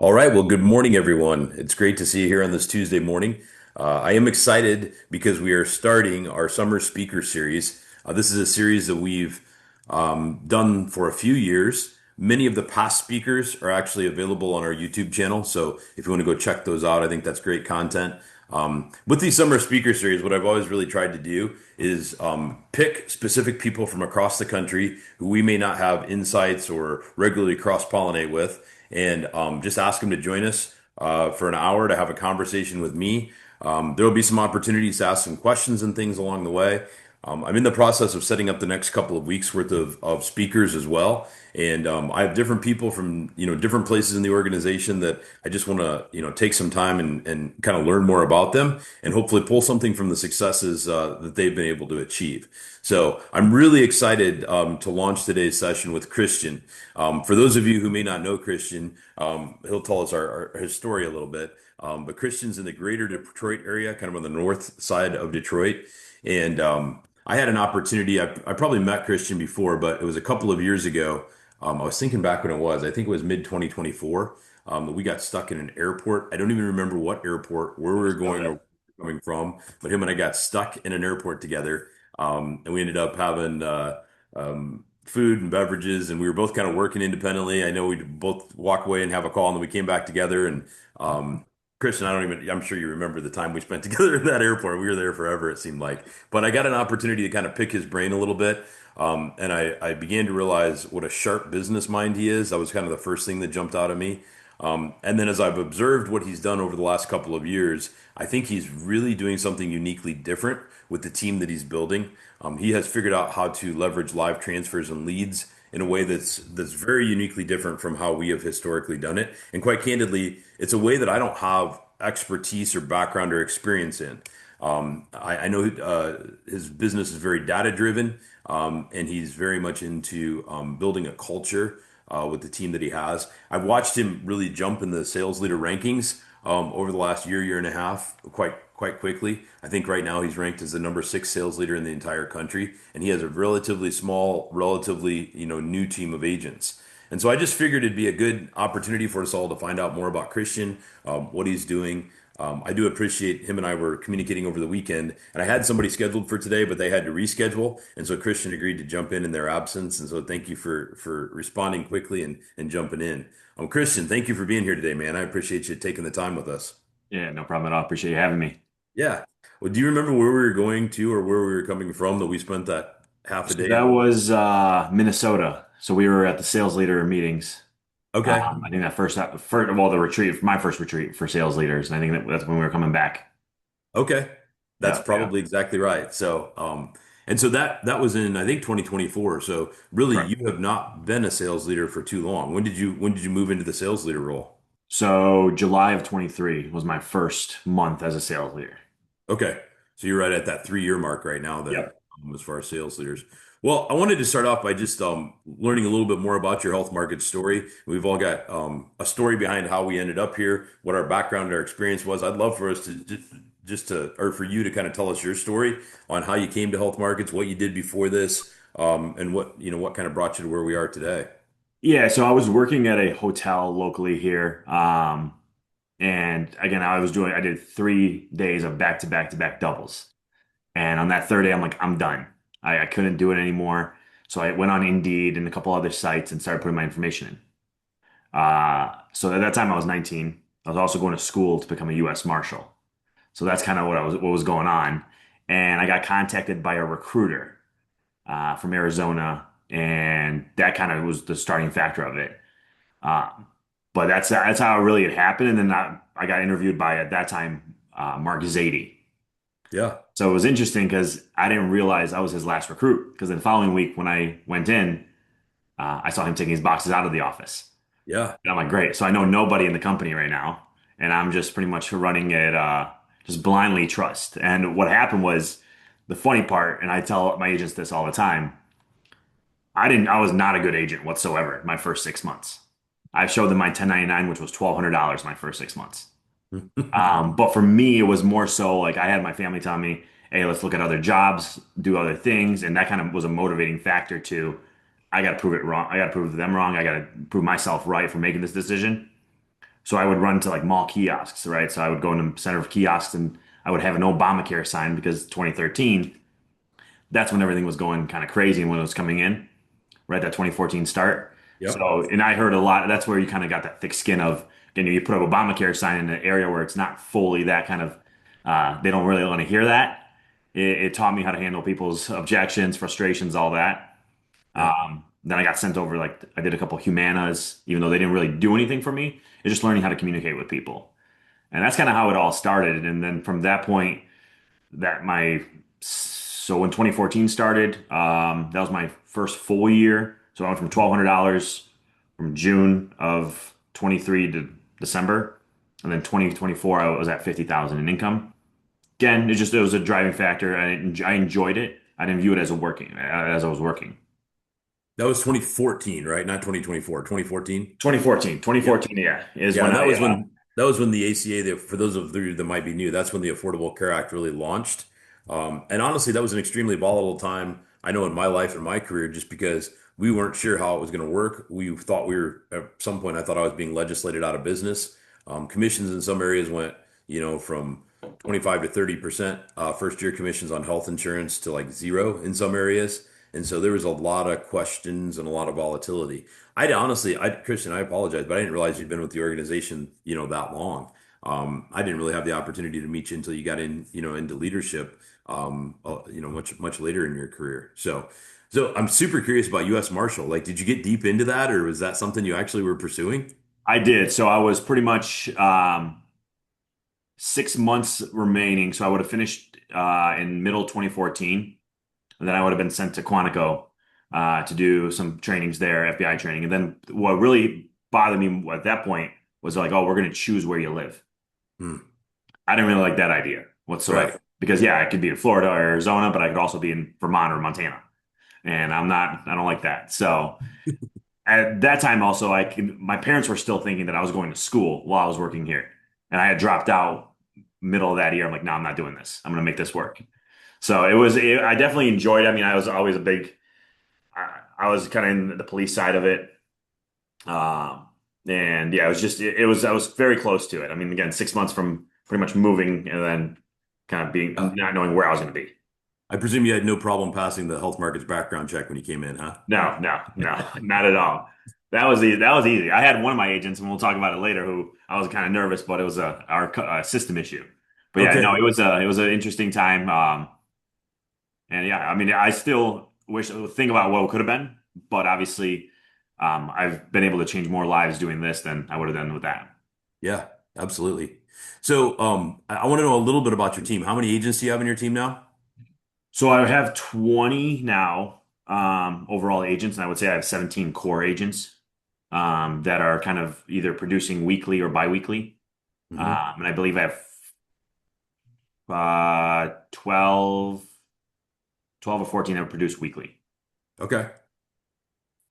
All right. Well, good morning, everyone. It's great to see you here on this Tuesday morning. I am excited because we are starting our summer speaker series. This is a series that we've done for a few years. Many of the past speakers are actually available on our YouTube channel. So if you want to go check those out, I think that's great content. With these summer speaker series, what I've always really tried to do is pick specific people from across the country who we may not have insights or regularly cross-pollinate with and just ask them to join us for an hour to have a conversation with me. There will be some opportunities to ask some questions and things along the way. I'm in the process of setting up the next couple of weeks worth of speakers as well. And I have different people from, different places in the organization that I just want to, take some time and kind of learn more about them and hopefully pull something from the successes that they've been able to achieve. So I'm really excited to launch today's session with Kristjan. For those of you who may not know Kristjan, he'll tell us his story a little bit. But Kristjan's in the greater Detroit area, kind of on the north side of Detroit. And I had an opportunity. I probably met Kristjan before, but it was a couple of years ago. I was thinking back when it was. I think it was mid 2024. We got stuck in an airport. I don't even remember what airport, where we were going or coming from, but him and I got stuck in an airport together. And we ended up having food and beverages, and we were both kind of working independently. I know we'd both walk away and have a call, and then we came back together. And Kristjan, I'm sure you remember the time we spent together in that airport. We were there forever, it seemed like. But I got an opportunity to kind of pick his brain a little bit. And I began to realize what a sharp business mind he is. That was kind of the first thing that jumped out at me. And then as I've observed what he's done over the last couple of years, I think he's really doing something uniquely different with the team that he's building. He has figured out how to leverage live transfers and leads in a way that's very uniquely different from how we have historically done it. And quite candidly, it's a way that I don't have expertise or background or experience in. I know his business is very data driven, and he's very much into building a culture with the team that he has. I've watched him really jump in the sales leader rankings over the last year and a half, quite quickly. I think right now he's ranked as the number six sales leader in the entire country, and he has a relatively small, relatively new team of agents. And so I just figured it'd be a good opportunity for us all to find out more about Kristjan, what he's doing. I do appreciate him and I were communicating over the weekend, and I had somebody scheduled for today, but they had to reschedule, and so Kristjan agreed to jump in their absence. And so thank you for responding quickly and jumping in. Kristjan, thank you for being here today, man. I appreciate you taking the time with us. Yeah, no problem at all. Appreciate you having me. Yeah. Well, do you remember where we were going to or where we were coming from that we spent that half a So day? that was Minnesota. So we were at the sales leader meetings. Okay. I think well, the retreat, my first retreat for sales leaders, and I think that's when we were coming back. Okay. That's Yeah, yeah, probably exactly right. So, and so that was in I think 2024. So really, correct. you have not been a sales leader for too long. When did you move into the sales leader role? So July of 23 was my first month as a sales leader. Okay. So you're right at that 3 year mark right now then, Yep. as far as sales leaders. Well, I wanted to start off by just learning a little bit more about your health market story. We've all got a story behind how we ended up here, what our background and our experience was. I'd love for us to or for you to kind of tell us your story on how you came to health markets, what you did before this, and what kind of brought you to where we are today. Yeah, so I was working at a hotel locally here. And again, I did 3 days of back to back to back doubles. And on that third day, I'm like, I'm done. I couldn't do it anymore. So I went on Indeed and a couple other sites and started putting my information in. So at that time, I was 19. I was also going to school to become a U.S. Marshal. So that's kind of what was going on. And I got contacted by a recruiter from Arizona, and that kind of was the starting factor of it. Uh, but that's how it really had happened. And then I got interviewed by at that time Mark Zadie. Yeah. So it was interesting because I didn't realize I was his last recruit. Because the following week when I went in, I saw him taking his boxes out of the office. Yeah. And I'm like, great. So I know nobody in the company right now, and I'm just pretty much running it, just blindly trust. And what happened was the funny part, and I tell my agents this all the time. I was not a good agent whatsoever my first 6 months. I showed them my 1099, which was $1,200 my first 6 months. But for me, it was more so like I had my family tell me, hey, let's look at other jobs, do other things. And that kind of was a motivating factor to, I got to prove it wrong. I got to prove them wrong. I got to prove myself right for making this decision. So I would run to like mall kiosks, right? So I would go in the center of kiosks and I would have an Obamacare sign because 2013, that's when everything was going kind of crazy and when it was coming in, right? That 2014 start. Yep. So, and I heard a lot, that's where you kind of got that thick skin of, you put up Obamacare sign in an area where it's not fully that kind of, they don't really want to hear that. It taught me how to handle people's objections, frustrations, all that. Yeah. Then I got sent over, like, I did a couple Humanas, even though they didn't really do anything for me. It's just learning how to communicate with people. And that's kind of how it all started. And then from that point, that my so when 2014 started, that was my first full year. So I went from $1,200 from June of 23 to December, and then 2024 I was at 50,000 in income. Again, it was a driving factor. I enjoyed it. I didn't view it as a working as I was working. That was 2014, right? Not 2024, 2014. 2014, Yep. 2014, yeah, is Yeah, when and I that was when the ACA, for those of you that might be new, that's when the Affordable Care Act really launched. And honestly, that was an extremely volatile time. I know in my life and my career, just because we weren't sure how it was going to work. We thought we were at some point. I thought I was being legislated out of business. Commissions in some areas went, from 25 to 30% first year commissions on health insurance to like zero in some areas. And so there was a lot of questions and a lot of volatility. Kristjan, I apologize, but I didn't realize you'd been with the organization, that long. I didn't really have the opportunity to meet you until you got into leadership, much later in your career. So I'm super curious about U.S. Marshal. Like, did you get deep into that, or was that something you actually were pursuing? I did. So I was pretty much 6 months remaining. So I would have finished in middle 2014. And then I would have been sent to Quantico to do some trainings there, FBI training. And then what really bothered me at that point was like, oh, we're going to choose where you live. Hmm. I didn't really like that idea whatsoever. Right. Because yeah, I could be in Florida or Arizona, but I could also be in Vermont or Montana. And I don't like that. So at that time also, my parents were still thinking that I was going to school while I was working here. And I had dropped out middle of that year. I'm like, no, I'm not doing this. I'm going to make this work. So I definitely enjoyed it. I mean, I was always I was kind of in the police side of it. Um, and yeah, I was very close to it. I mean, again, 6 months from pretty much moving and then kind of Uh, not knowing where I was going to be. I presume you had no problem passing the health markets background check when you came in, huh? No, no, no, not at all. That was easy. I had one of my agents, and we'll talk about it later, who I was kind of nervous, but it was our system issue. But yeah, no, Okay. it was an interesting time. And yeah, I mean, I still think about what could have been, but obviously, I've been able to change more lives doing this than I would have done with that. Yeah, absolutely. So, I want to know a little bit about your team. How many agents do you have in your team now? So I have 20 now, overall agents, and I would say I have 17 core agents, that are kind of either producing weekly or biweekly. Hmm. And I believe I have 12, 12 or 14 that produce weekly. Okay.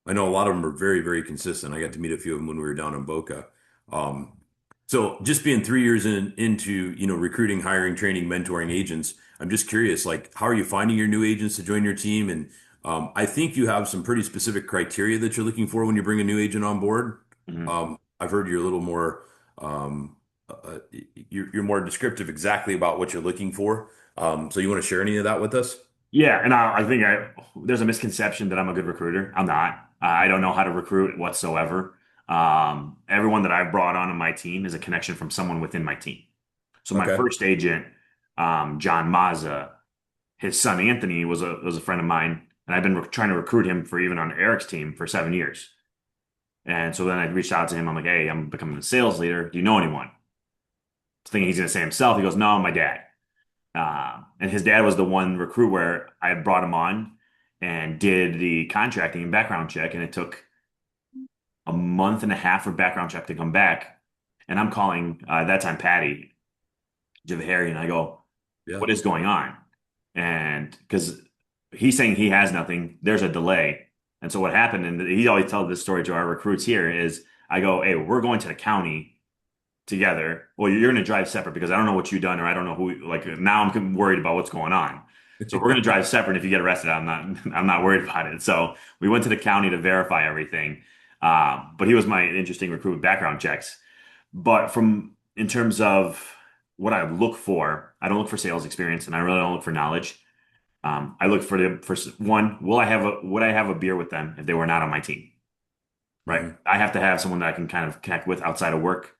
I know a lot of them are very, very consistent. I got to meet a few of them when we were down in Boca. Um, so just being 3 years into, recruiting, hiring, training, mentoring agents, I'm just curious, like, how are you finding your new agents to join your team? And I think you have some pretty specific criteria that you're looking for when you bring a new agent on board. Mhm. I've heard you're a little more, you're more descriptive exactly about what you're looking for. So you want to share any of that with us? Yeah, and I think there's a misconception that I'm a good recruiter. I'm not. I don't know how to recruit whatsoever. Everyone that I've brought on my team is a connection from someone within my team. So my Okay. first agent, John Mazza, his son Anthony was a friend of mine, and I've been trying to recruit him for even on Eric's team for 7 years. And so then I reached out to him. I'm like, hey, I'm becoming a sales leader. Do you know anyone? Thinking he's going to say himself. He goes, no, my dad. And his dad was the one recruit where I had brought him on and did the contracting and background check, and it took a month and a half for background check to come back. And I'm calling at that time Patty Javahari, and I go, Yeah. "What is going on?" And because he's saying he has nothing, there's a delay. And so what happened, and he always tells this story to our recruits here, is I go, "Hey, we're going to the county together. Well, you're going to drive separate because I don't know what you've done or I don't know who, like now I'm worried about what's going on. So we're going to drive separate. If you get arrested, I'm not worried about it. So we went to the county to verify everything. But he was my interesting recruitment background checks. But from in terms of what I look for, I don't look for sales experience, and I really don't look for knowledge. I look for one, would I have a beer with them if they were not on my team? Right. Hmm. I have to have someone that I can kind of connect with outside of work.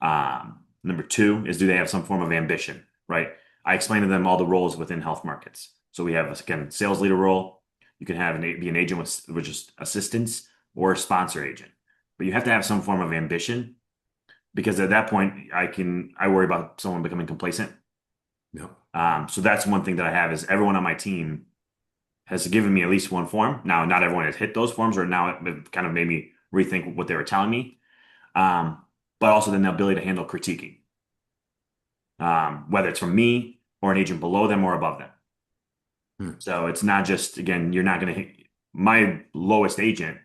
Number two is, do they have some form of ambition? Right. I explain to them all the roles within health markets. So we have, again, sales leader role. You can be an agent with just assistance or a sponsor agent, but you have to have some form of ambition because at that point I worry about someone becoming complacent. Yeah. So that's one thing that I have is everyone on my team has given me at least one form. Now, not everyone has hit those forms, or now it kind of made me rethink what they were telling me. Um, but also then the ability to handle critiquing, whether it's from me or an agent below them or above them. Hmm. So it's not just, again, you're not going to hit my lowest agent,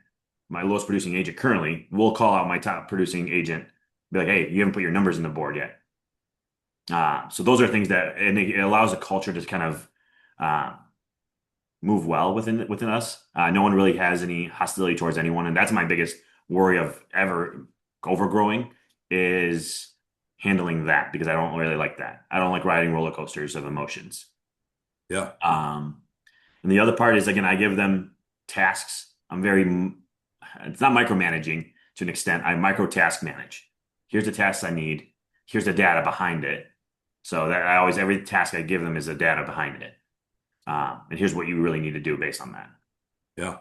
my lowest producing agent currently will call out my top producing agent, be like, hey, you haven't put your numbers in the board yet. So those are things that, and it allows a culture to kind of uh, move well within us. No one really has any hostility towards anyone, and that's my biggest worry of ever overgrowing is handling that because I don't really like that. I don't like riding roller coasters of emotions. Yeah. Um, and the other part is again, I give them tasks. It's not micromanaging to an extent. I micro task manage. Here's the tasks I need. Here's the data behind it. So that every task I give them is the data behind it. And here's what you really need to do based on that. Yeah.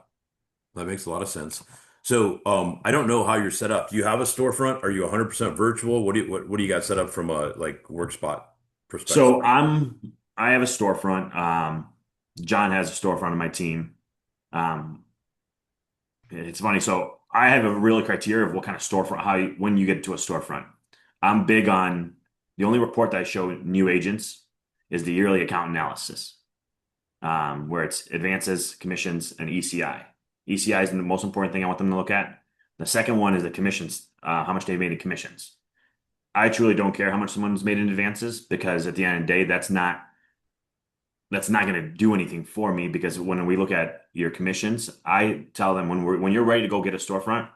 That makes a lot of sense. So, I don't know how you're set up. Do you have a storefront? Are you 100% virtual? What do you got set up from a like work spot perspective? So I have a storefront. John has a storefront on my team. Um, it's funny. So I have a real criteria of what kind of storefront, when you get to a storefront. I'm big on the only report that I show new agents is the yearly account analysis, where it's advances, commissions, and ECI. ECI is the most important thing I want them to look at. The second one is the commissions, how much they've made in commissions. I truly don't care how much someone's made in advances because at the end of the day, that's not going to do anything for me because when we look at your commissions, I tell them when you're ready to go get a storefront,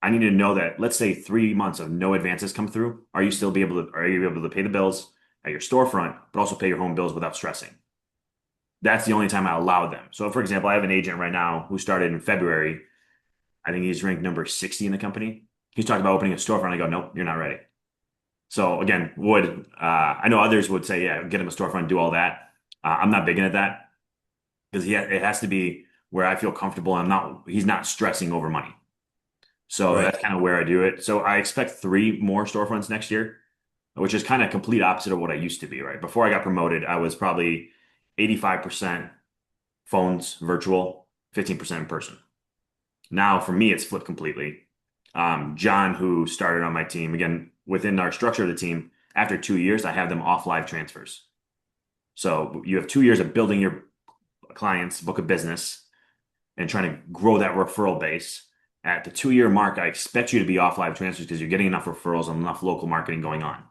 I need to know that let's say 3 months of no advances come through. Are you able to pay the bills at your storefront, but also pay your home bills without stressing? That's the only time I allow them. So for example, I have an agent right now who started in February. I think he's ranked number 60 in the company. He's talking about opening a storefront. I go, nope, you're not ready. So again, I know others would say, yeah, get him a storefront, do all that. I'm not big into that because it has to be where I feel comfortable. He's not stressing over money. So Right. that's kind of where I do it. So I expect three more storefronts next year, which is kind of complete opposite of what I used to be, right? Before I got promoted, I was probably 85% phones, virtual, 15% in person. Now for me, it's flipped completely. John, who started on my team, again, within our structure of the team, after 2 years, I have them off live transfers. So you have 2 years of building your clients' book of business and trying to grow that referral base. At the 2 year mark, I expect you to be off live transfers because you're getting enough referrals and enough local marketing going on.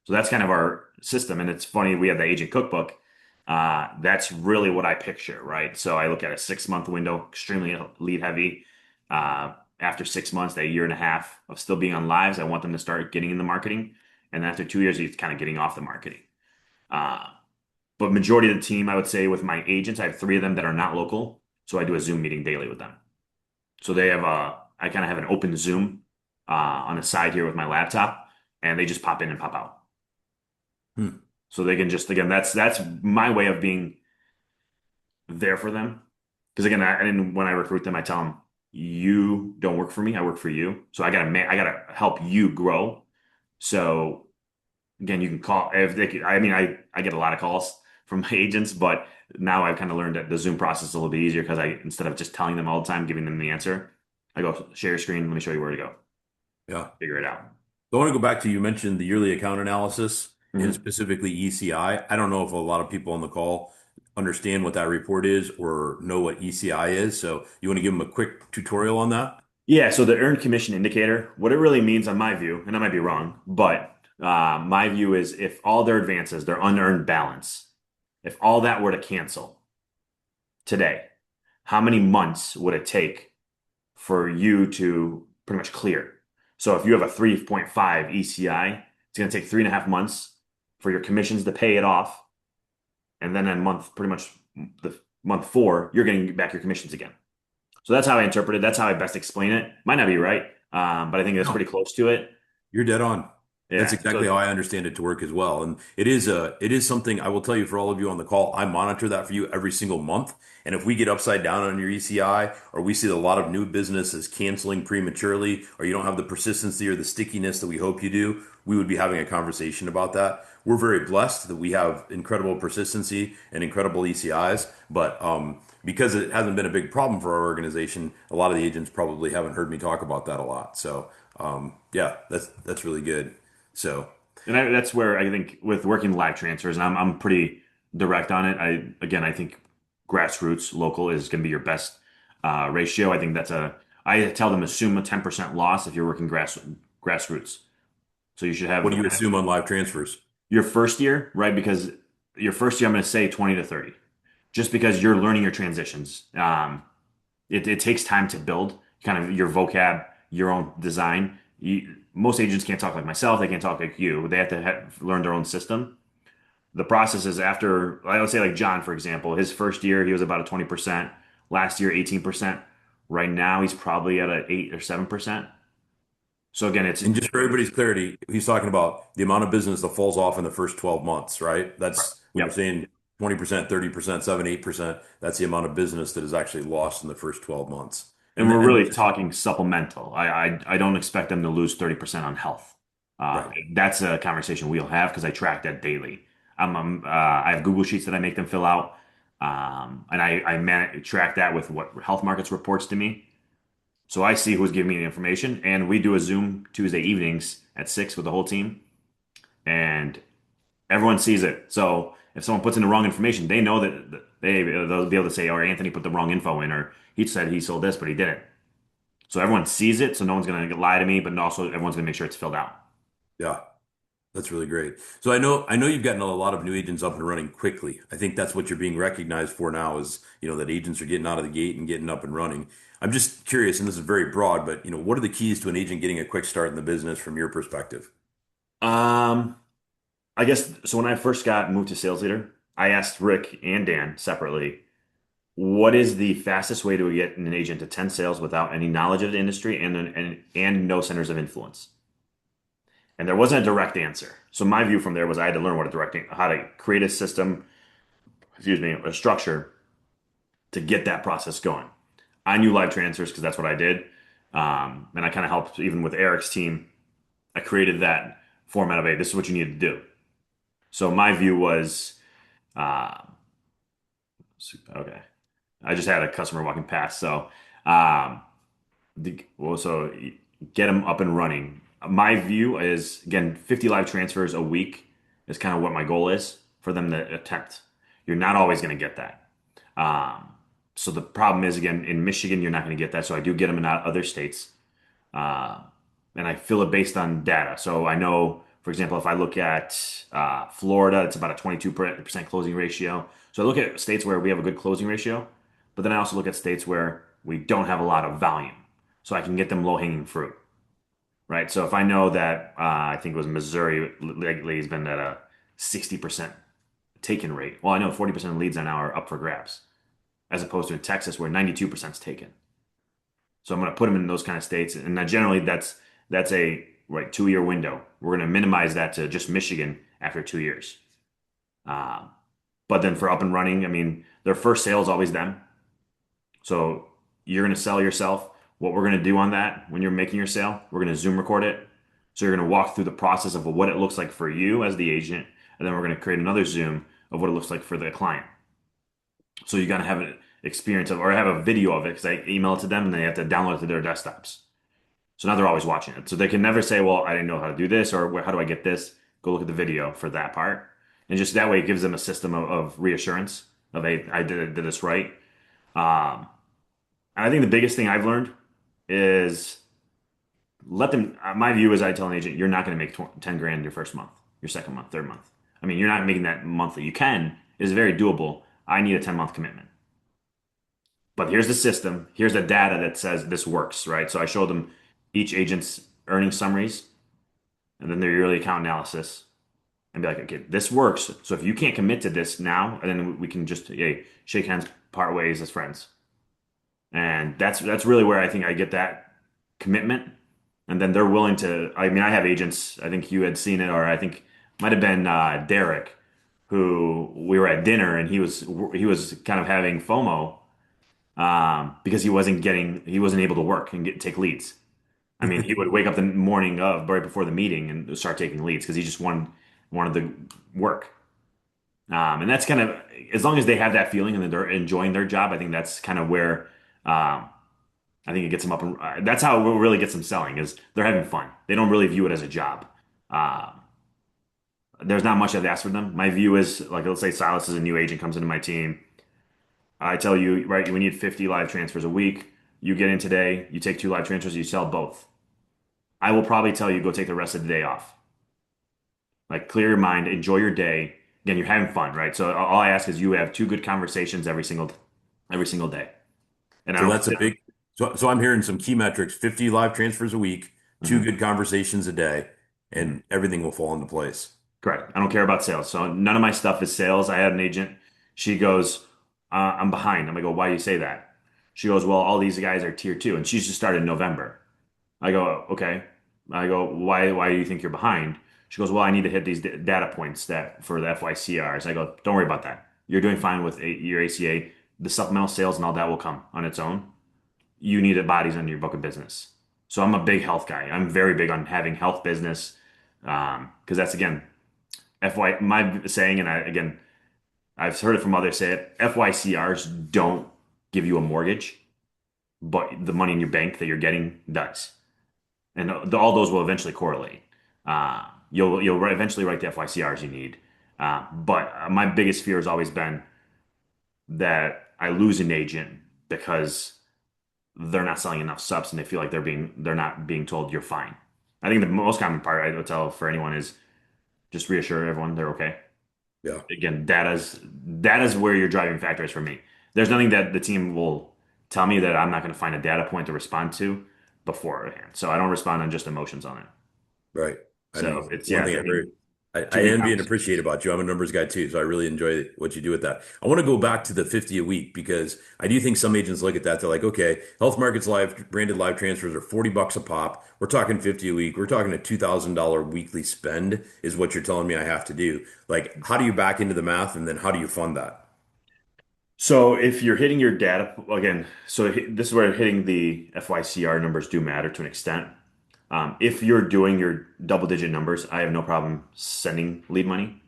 So that's kind of our system. And it's funny, we have the agent cookbook. That's really what I picture, right? So I look at a 6 month window, extremely lead heavy. After 6 months, a year and a half of still being on lives, I want them to start getting in the marketing. And after 2 years, he's kind of getting off the marketing. Uh, but majority of the team, I would say with my agents, I have three of them that are not local. So I do a Zoom meeting daily with them. So I kind of have an open Zoom on the side here with my laptop, and they just pop in and pop out. Hmm. So they can just, again, that's my way of being there for them. Because again, and when I recruit them, I tell them, you don't work for me, I work for you. So I gotta help you grow. So again, you can call if they could, I get a lot of calls from my agents, but now I've kind of learned that the Zoom process is a little bit easier because instead of just telling them all the time, giving them the answer, I go share your screen, let me show you where to go. Yeah. Figure it out. I want to go back to you mentioned the yearly account analysis and Mhm. specifically ECI. I don't know if a lot of people on the call understand what that report is or know what ECI is. So you want to give them a quick tutorial on that? Yeah, so the earned commission indicator, what it really means on my view, and I might be wrong, but my view is if all their advances, their unearned balance, if all that were to cancel today, how many months would it take for you to pretty much clear? So if you have a 3.5 ECI, it's going to take 3.5 months for your commissions to pay it off. And then in month, pretty much the month four, you're getting back your commissions again. So that's how I interpret it. That's how I best explain it. Might not be right, but I think that's No. pretty close to it. You're dead on. That's Yeah. exactly how So I understand it to work as well. And it is something I will tell you for all of you on the call. I monitor that for you every single month. And if we get upside down on your ECI, or we see a lot of new businesses canceling prematurely, or you don't have the persistency or the stickiness that we hope you do, we would be having a conversation about that. We're very blessed that we have incredible persistency and incredible ECIs, but because it hasn't been a big problem for our organization, a lot of the agents probably haven't heard me talk about that a lot. So yeah, that's really good. So that's where I think with working live transfers, and I'm pretty direct on it. I think grassroots local is going to be your best ratio. I think I tell them assume a 10% loss if you're working grassroots. So you should what have do you assume on live transfers? your first year, right? Because your first year, I'm going to say 20 to 30, just because you're learning your transitions. It takes time to build kind of your vocab, your own design. Most agents can't talk like myself. They can't talk like you. They have to learn their own system. The process is after, I would say like John, for example, his first year, he was about a 20%. Last year, 18%. Right now, he's probably at a 8 or 7%. So again, And just for everybody's clarity, he's talking about the amount of business that falls off in the first 12 months, right? That's when you're yep. saying 20%, 30%, 7, 8%, that's the amount of business that is actually lost in the first 12 months. And we're And really talking supplemental. I don't expect them to lose 30% on health. right. That's a conversation we'll have because I track that daily. I have Google Sheets that I make them fill out. And track that with what Health Markets reports to me. So I see who's giving me the information. And we do a Zoom Tuesday evenings at 6 with the whole team. And everyone sees it. So if someone puts in the wrong information, they know that they'll be able to say, "Or Anthony put the wrong info in," or "He said he sold this, but he didn't." So everyone sees it, so no one's going to lie to me, but also everyone's going to make sure it's filled out. Yeah. That's really great. So I know you've gotten a lot of new agents up and running quickly. I think that's what you're being recognized for now is, that agents are getting out of the gate and getting up and running. I'm just curious, and this is very broad, but what are the keys to an agent getting a quick start in the business from your perspective? Um, I guess so. When I first got moved to sales leader, I asked Rick and Dan separately, what is the fastest way to get an agent to 10 sales without any knowledge of the industry and no centers of influence? And there wasn't a direct answer. So my view from there was I had to learn how to create a system, excuse me, a structure to get that process going. I knew live transfers because that's what I did. And I kind of helped even with Eric's team. I created that format of, hey, this is what you need to do. So my view was, uh, okay, I just had a customer walking past. So, so get them up and running. My view is, again, 50 live transfers a week is kind of what my goal is for them to attempt. You're not always going to get that. Um, so the problem is, again, in Michigan, you're not going to get that. So I do get them in other states. Uh, and I fill it based on data. So I know, for example, if I look at Florida, it's about a 22% closing ratio. So I look at states where we have a good closing ratio, but then I also look at states where we don't have a lot of volume. So I can get them low-hanging fruit, right? So if I know that, I think it was Missouri lately has been at a 60% taken rate. Well, I know 40% of leads now are up for grabs, as opposed to in Texas where 92% is taken. So I'm going to put them in those kind of states, and generally that's a right 2 year window. We're going to minimize that to just Michigan after 2 years. Uh, but then for up and running, I mean, their first sale is always them. So you're going to sell yourself. What we're going to do on that when you're making your sale, we're going to Zoom record it. So you're going to walk through the process of what it looks like for you as the agent, and then we're going to create another Zoom of what it looks like for the client. So you got to have an experience of, or have a video of it because I email it to them and they have to download it to their desktops. So now they're always watching it. So they can never say, well, I didn't know how to do this or how do I get this? Go look at the video for that part. And just that way it gives them a system of reassurance of, hey, I did this right. Um, and I think the biggest thing I've learned is let them, my view is I tell an agent, you're not going to make 10 grand your first month, your second month, third month. I mean, you're not making that monthly. You can, it is very doable. I need a 10-month commitment. But here's the system. Here's the data that says this works, right? So I showed them each agent's earnings summaries and then their yearly account analysis and be like, okay, this works. So if you can't commit to this now, and then we can just hey, shake hands, part ways as friends. And that's really where I think I get that commitment. And then they're willing to. I mean, I have agents. I think you had seen it, or I think might have been Derek, who we were at dinner, and he was kind of having FOMO because he wasn't able to work and take leads. I mean, he would wake up the morning of right before the meeting and start taking leads because he just wanted to work. And that's kind of as long as they have that feeling and that they're enjoying their job, I think that's kind of where I think it gets them up. And that's how it really gets them selling is they're having fun. They don't really view it as a job. Uh, there's not much I've asked for them. My view is like let's say Silas is a new agent comes into my team. I tell you, right, we need 50 live transfers a week. You get in today, you take two live transfers, you sell both. I will probably tell you go take the rest of the day off. Like clear your mind, enjoy your day. Again, you're having fun, right? So all I ask is you have two good conversations every single day. And I So don't that's a sit. big, so I'm hearing some key metrics, 50 live transfers a week, two Mhm. good conversations a day, Mhm. and everything will fall into place. Correct. I don't care about sales. So none of my stuff is sales. I had an agent. She goes, I'm behind. I'm gonna go, why do you say that? She goes, well, all these guys are tier two, and she's just started in November. I go, okay. I go, why do you think you're behind? She goes, well, I need to hit these data points that for the FYCRs. I go, don't worry about that. You're doing fine with your ACA. The supplemental sales and all that will come on its own. You need a bodies on your book of business. So I'm a big health guy. I'm very big on having health business because that's again FY my saying, and again I've heard it from others say it. FYCRs don't give you a mortgage, but the money in your bank that you're getting does, and all those will eventually correlate. You'll eventually write the FYCRs you need, but my biggest fear has always been that I lose an agent because they're not selling enough subs and they feel like they're not being told you're fine. I think the most common part I would tell for anyone is just reassure everyone they're okay. Yeah. Again, that is where your driving factor is for me. There's nothing that the team will tell me that I'm not going to find a data point to respond to beforehand. So I don't respond on just emotions on it. Right. I So mean, it's one yeah, thing getting I two good envy and appreciate conversations. about you. I'm a numbers guy too, so I really enjoy what you do with that. I want to go back to the 50 a week because I do think some agents look at that. They're like, okay, health markets live branded live transfers are 40 bucks a pop. We're talking 50 a week. We're talking a $2,000 weekly spend is what you're telling me I have to do. Like, how do you back into the math and then how do you fund that? So if you're hitting your data again, so this is where hitting the FYCR numbers do matter to an extent. If you're doing your double digit numbers, I have no problem sending lead money.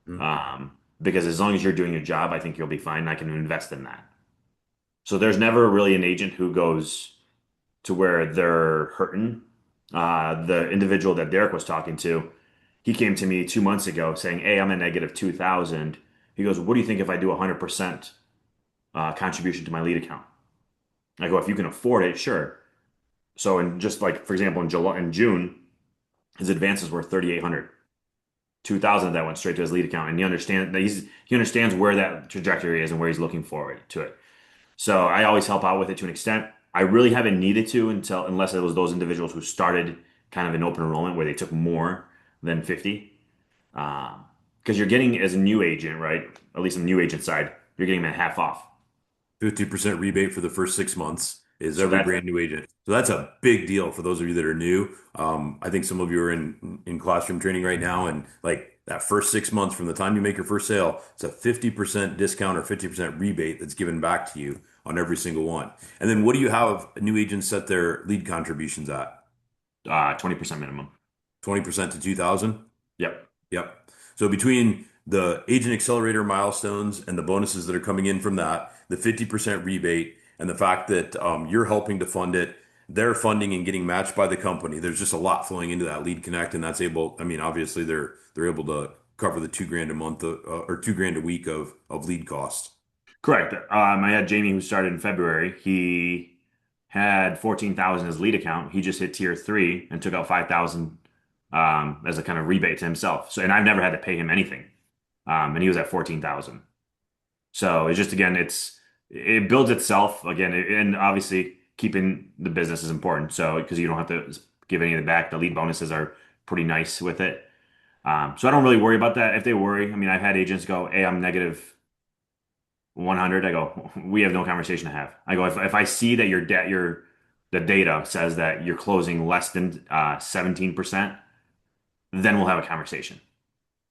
Hmm. Because as long as you're doing your job, I think you'll be fine. I can invest in that. So there's never really an agent who goes to where they're hurting. The individual that Derek was talking to, he came to me 2 months ago saying, "Hey, I'm a negative 2,000." He goes, "What do you think if I do 100% contribution to my lead account?" I go, "If you can afford it, sure." So in just like for example in June, his advances were 3,800. 2,000 of that went straight to his lead account, and he understands where that trajectory is and where he's looking forward to it. So I always help out with it to an extent. I really haven't needed to unless it was those individuals who started kind of an open enrollment where they took more than 50. Because you're getting as a new agent, right? At least on the new agent side, you're getting them at half off. 50% rebate for the first 6 months is So every that's brand new agent. So that's a big deal for those of you that are new. I think some of you are in classroom training right now, and like that first 6 months from the time you make your first sale, it's a 50% discount or 50% rebate that's given back to you on every single one. And then what do you have new agents set their lead contributions at? 20% minimum. 20% to 2000? Yep. Yep. So between the agent accelerator milestones and the bonuses that are coming in from that, the 50% rebate, and the fact that you're helping to fund it, they're funding and getting matched by the company. There's just a lot flowing into that lead connect, and that's able. I mean, obviously they're able to cover the 2 grand a month or 2 grand a week of lead costs. Correct. I had Jamie who started in February. He had 14,000 as lead account. He just hit tier three and took out 5,000 as a kind of rebate to himself. So, and I've never had to pay him anything. And he was at 14,000. So it's just again, it builds itself again, and obviously keeping the business is important. So because you don't have to give any of it back. The lead bonuses are pretty nice with it. So I don't really worry about that. If they worry, I mean, I've had agents go, "Hey, I'm negative 100." I go, "We have no conversation to have." I go, "If I see that the data says that you're closing less than 17%, then we'll have a conversation."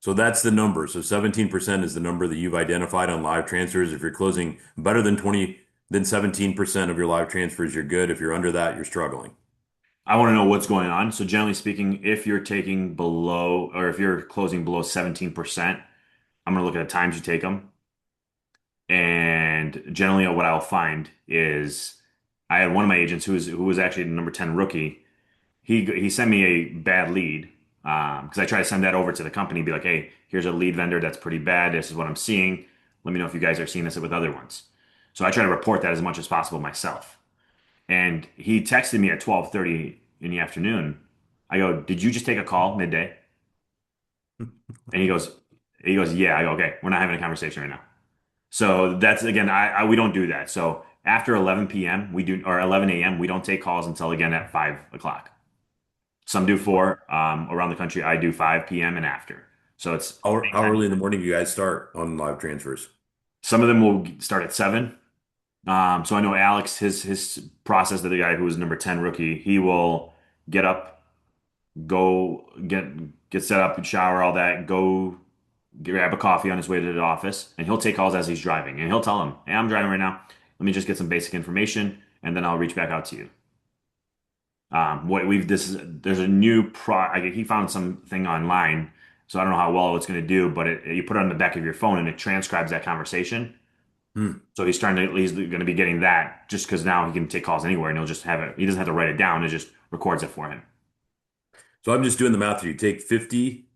So that's the number. So 17% is the number that you've identified on live transfers. If you're closing better than 20, then 17% of your live transfers, you're good. If you're under that, you're struggling. I want to know what's going on. So generally speaking, if you're taking below or if you're closing below 17%, I'm going to look at the times you take them. And generally what I'll find is I had one of my agents who was actually the number 10 rookie. He sent me a bad lead because I try to send that over to the company, be like, "Hey, here's a lead vendor that's pretty bad. This is what I'm seeing. Let me know if you guys are seeing this with other ones." So I try to report that as much as possible myself. And he texted me at 12:30 in the afternoon. I go, "Did you just take a call midday?" And he goes, "Yeah." I go, "Okay, we're not having a conversation right now." So that's again, we don't do that. So after 11 p.m. we do, or 11 a.m. we don't take calls until again at 5 o'clock. Some do four. Around the country, I do 5 p.m. and after. So it's How anytime. early in the morning do you guys start on live transfers? Some of them will start at 7. So I know Alex, his process, that the guy who was number 10 rookie, he will get up, go get set up and shower, all that, go grab a coffee on his way to the office, and he'll take calls as he's driving. And he'll tell him, "Hey, I'm driving right now. Let me just get some basic information, and then I'll reach back out to you." What we've this is There's a new he found something online, so I don't know how well it's going to do, but you put it on the back of your phone and it transcribes that conversation. Hmm. So he's going to be getting that just because now he can take calls anywhere and he'll just have it. He doesn't have to write it down. It just records it for him. So I'm just doing the math here. You take 50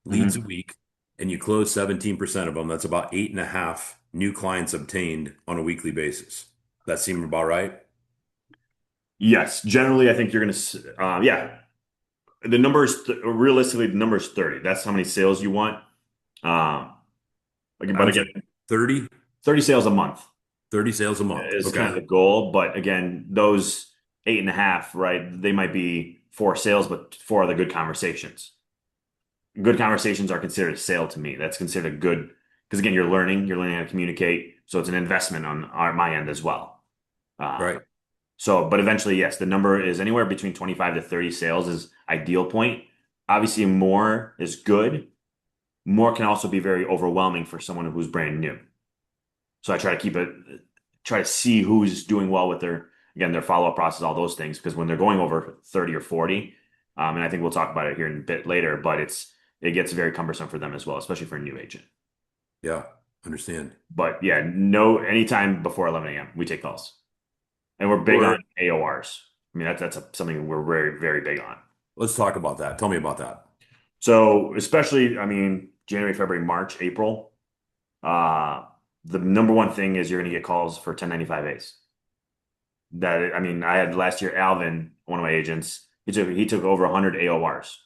leads a Mhm. week and you close 17% of them. That's about eight and a half new clients obtained on a weekly basis. That seem about right? Yes, generally, I think you're going to, yeah, realistically, the number is 30. That's how many sales you want. Um, but I'm again, sorry, 30, 30 sales a month 30 sales a month. is kind Okay. of the goal. But again, those eight and a half, right? They might be 4 sales, but 4 are the good conversations. Good conversations are considered a sale to me. That's considered a good, because again, you're learning how to communicate. So it's an investment on my end as well. Um, Right. but eventually, yes, the number is anywhere between 25 to 30 sales is ideal point. Obviously, more is good. More can also be very overwhelming for someone who's brand new. So I try to see who's doing well with their follow-up process, all those things, because when they're going over 30 or 40, and I think we'll talk about it here in a bit later, but it gets very cumbersome for them as well, especially for a new agent. Yeah. Understand. But yeah, no, anytime before 11 a.m. we take calls, and we're big on Or AORs. I mean, something we're very, very big on. let's talk about that. Tell me about that. So especially, I mean, January, February, March, April, uh, the number one thing is you're going to get calls for 1095As. I mean, I had last year, Alvin, one of my agents, he took over 100 AORs.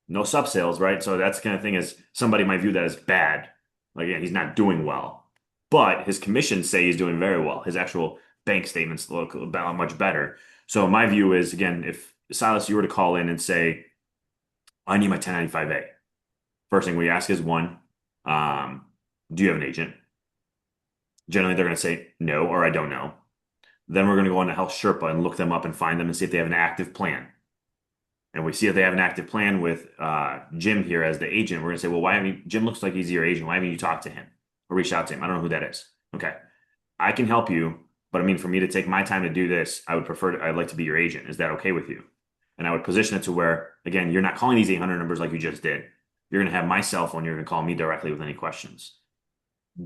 No sub sales, right? So that's the kind of thing, is somebody might view that as bad. Like, yeah, he's not doing well. But his commissions say he's doing very well. His actual bank statements look about much better. So my view is, again, if Silas, you were to call in and say, "I need my 1095A," first thing we ask is one, um, do you have an agent? Generally, they're going to say no, or I don't know. Then we're going to go on to Health Sherpa and look them up and find them and see if they have an active plan. And we see if they have an active plan with Jim here as the agent. We're going to say, "Well, why haven't you, Jim looks like he's your agent. Why haven't you talked to him or reached out to him?" I don't know who that is. Okay. I can help you, but I mean, for me to take my time to do this, I'd like to be your agent. Is that okay with you? And I would position it to where, again, you're not calling these 800 numbers like you just did. You're going to have my cell phone. You're going to call me directly with any questions.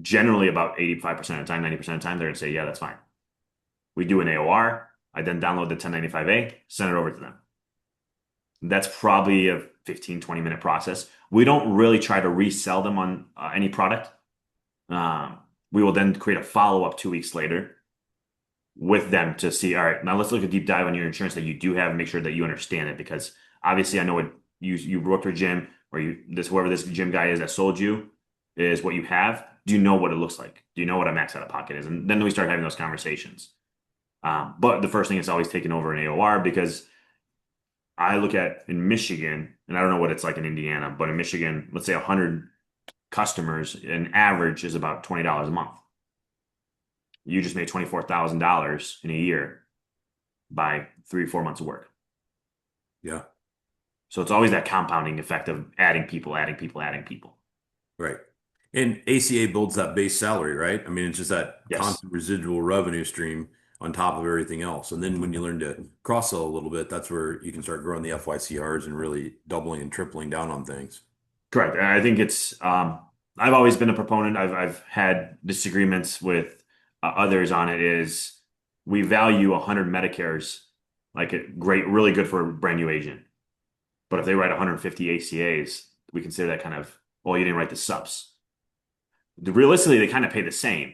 Generally, about 85% of the time, 90% of the time, they're going to say, "Yeah, that's fine." We do an AOR. I then download the 1095A, send it over to them. That's probably a 15, 20-minute process. We don't really try to resell them on any product. Um, we will then create a follow-up 2 weeks later with them to see, all right, now let's look a deep dive on your insurance that you do have and make sure that you understand it, because obviously I know what you worked for Jim, or whoever this Jim guy is that sold you is what you have. Do you know what it looks like? Do you know what a max out of pocket is? And then we start having those conversations. But the first thing is always taking over an AOR, because I look at in Michigan, and I don't know what it's like in Indiana, but in Michigan, let's say 100 customers, an average is about $20 a month. You just made $24,000 in a year by 3 or 4 months of work. Yeah, So it's always that compounding effect of adding people, adding people, adding people. right. And ACA builds that base salary, right? I mean, it's just that Yes. constant residual revenue stream on top of everything else. And then when you learn to cross sell a little bit, that's where you can start growing the FYCRs and really doubling and tripling down on things. Correct. And I think it's I've always been a proponent. I've had disagreements with others on it is we value 100 Medicares like a great, really good for a brand new agent. But if they write 150 ACAs, we consider that kind of, well, you didn't write the subs. Realistically, they kind of pay the same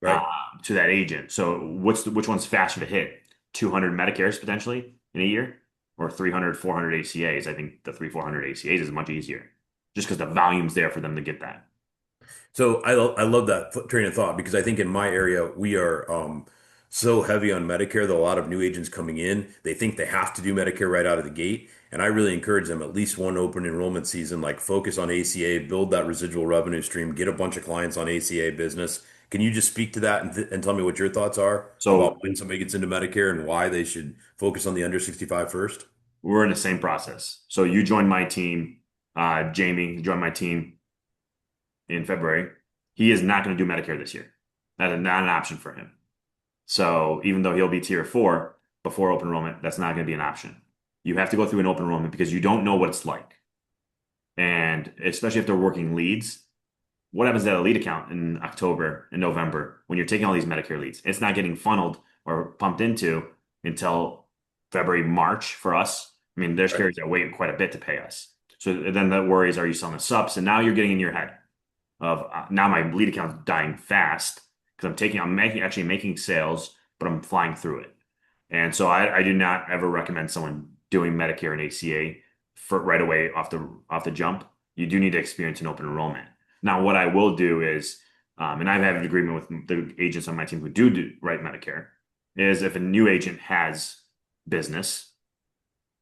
uh, Right. to that agent. So which one's faster to hit? 200 Medicares potentially in a year or 300, 400 ACAs? I think the 400 ACAs is much easier just because the volume's there for them to get that. So I love that train of thought because I think in my area we are so heavy on Medicare that a lot of new agents coming in, they think they have to do Medicare right out of the gate. And I really encourage them at least one open enrollment season, like focus on ACA, build that residual revenue stream, get a bunch of clients on ACA business. Can you just speak to that and tell me what your thoughts are about So when somebody gets into Medicare and why they should focus on the under 65 first? we're in the same process. So you joined my team, Jamie joined my team in February. He is not going to do Medicare this year. That is not an option for him. So even though he'll be tier four before open enrollment, that's not going to be an option. You have to go through an open enrollment because you don't know what it's like. And especially if they're working leads, what happens to that lead account in October and November when you're taking all these Medicare leads? It's not getting funneled or pumped into until February, March for us. I mean, there's Right. carriers that wait quite a bit to pay us. So then that worries, are you selling the subs? And now you're getting in your head of now my lead account's dying fast because actually making sales, but I'm flying through it. And so I do not ever recommend someone doing Medicare and ACA for right away off the jump. You do need to experience an open enrollment. Now, what I will do is, and I've had an agreement with the agents on my team who do write Medicare, is if a new agent has business,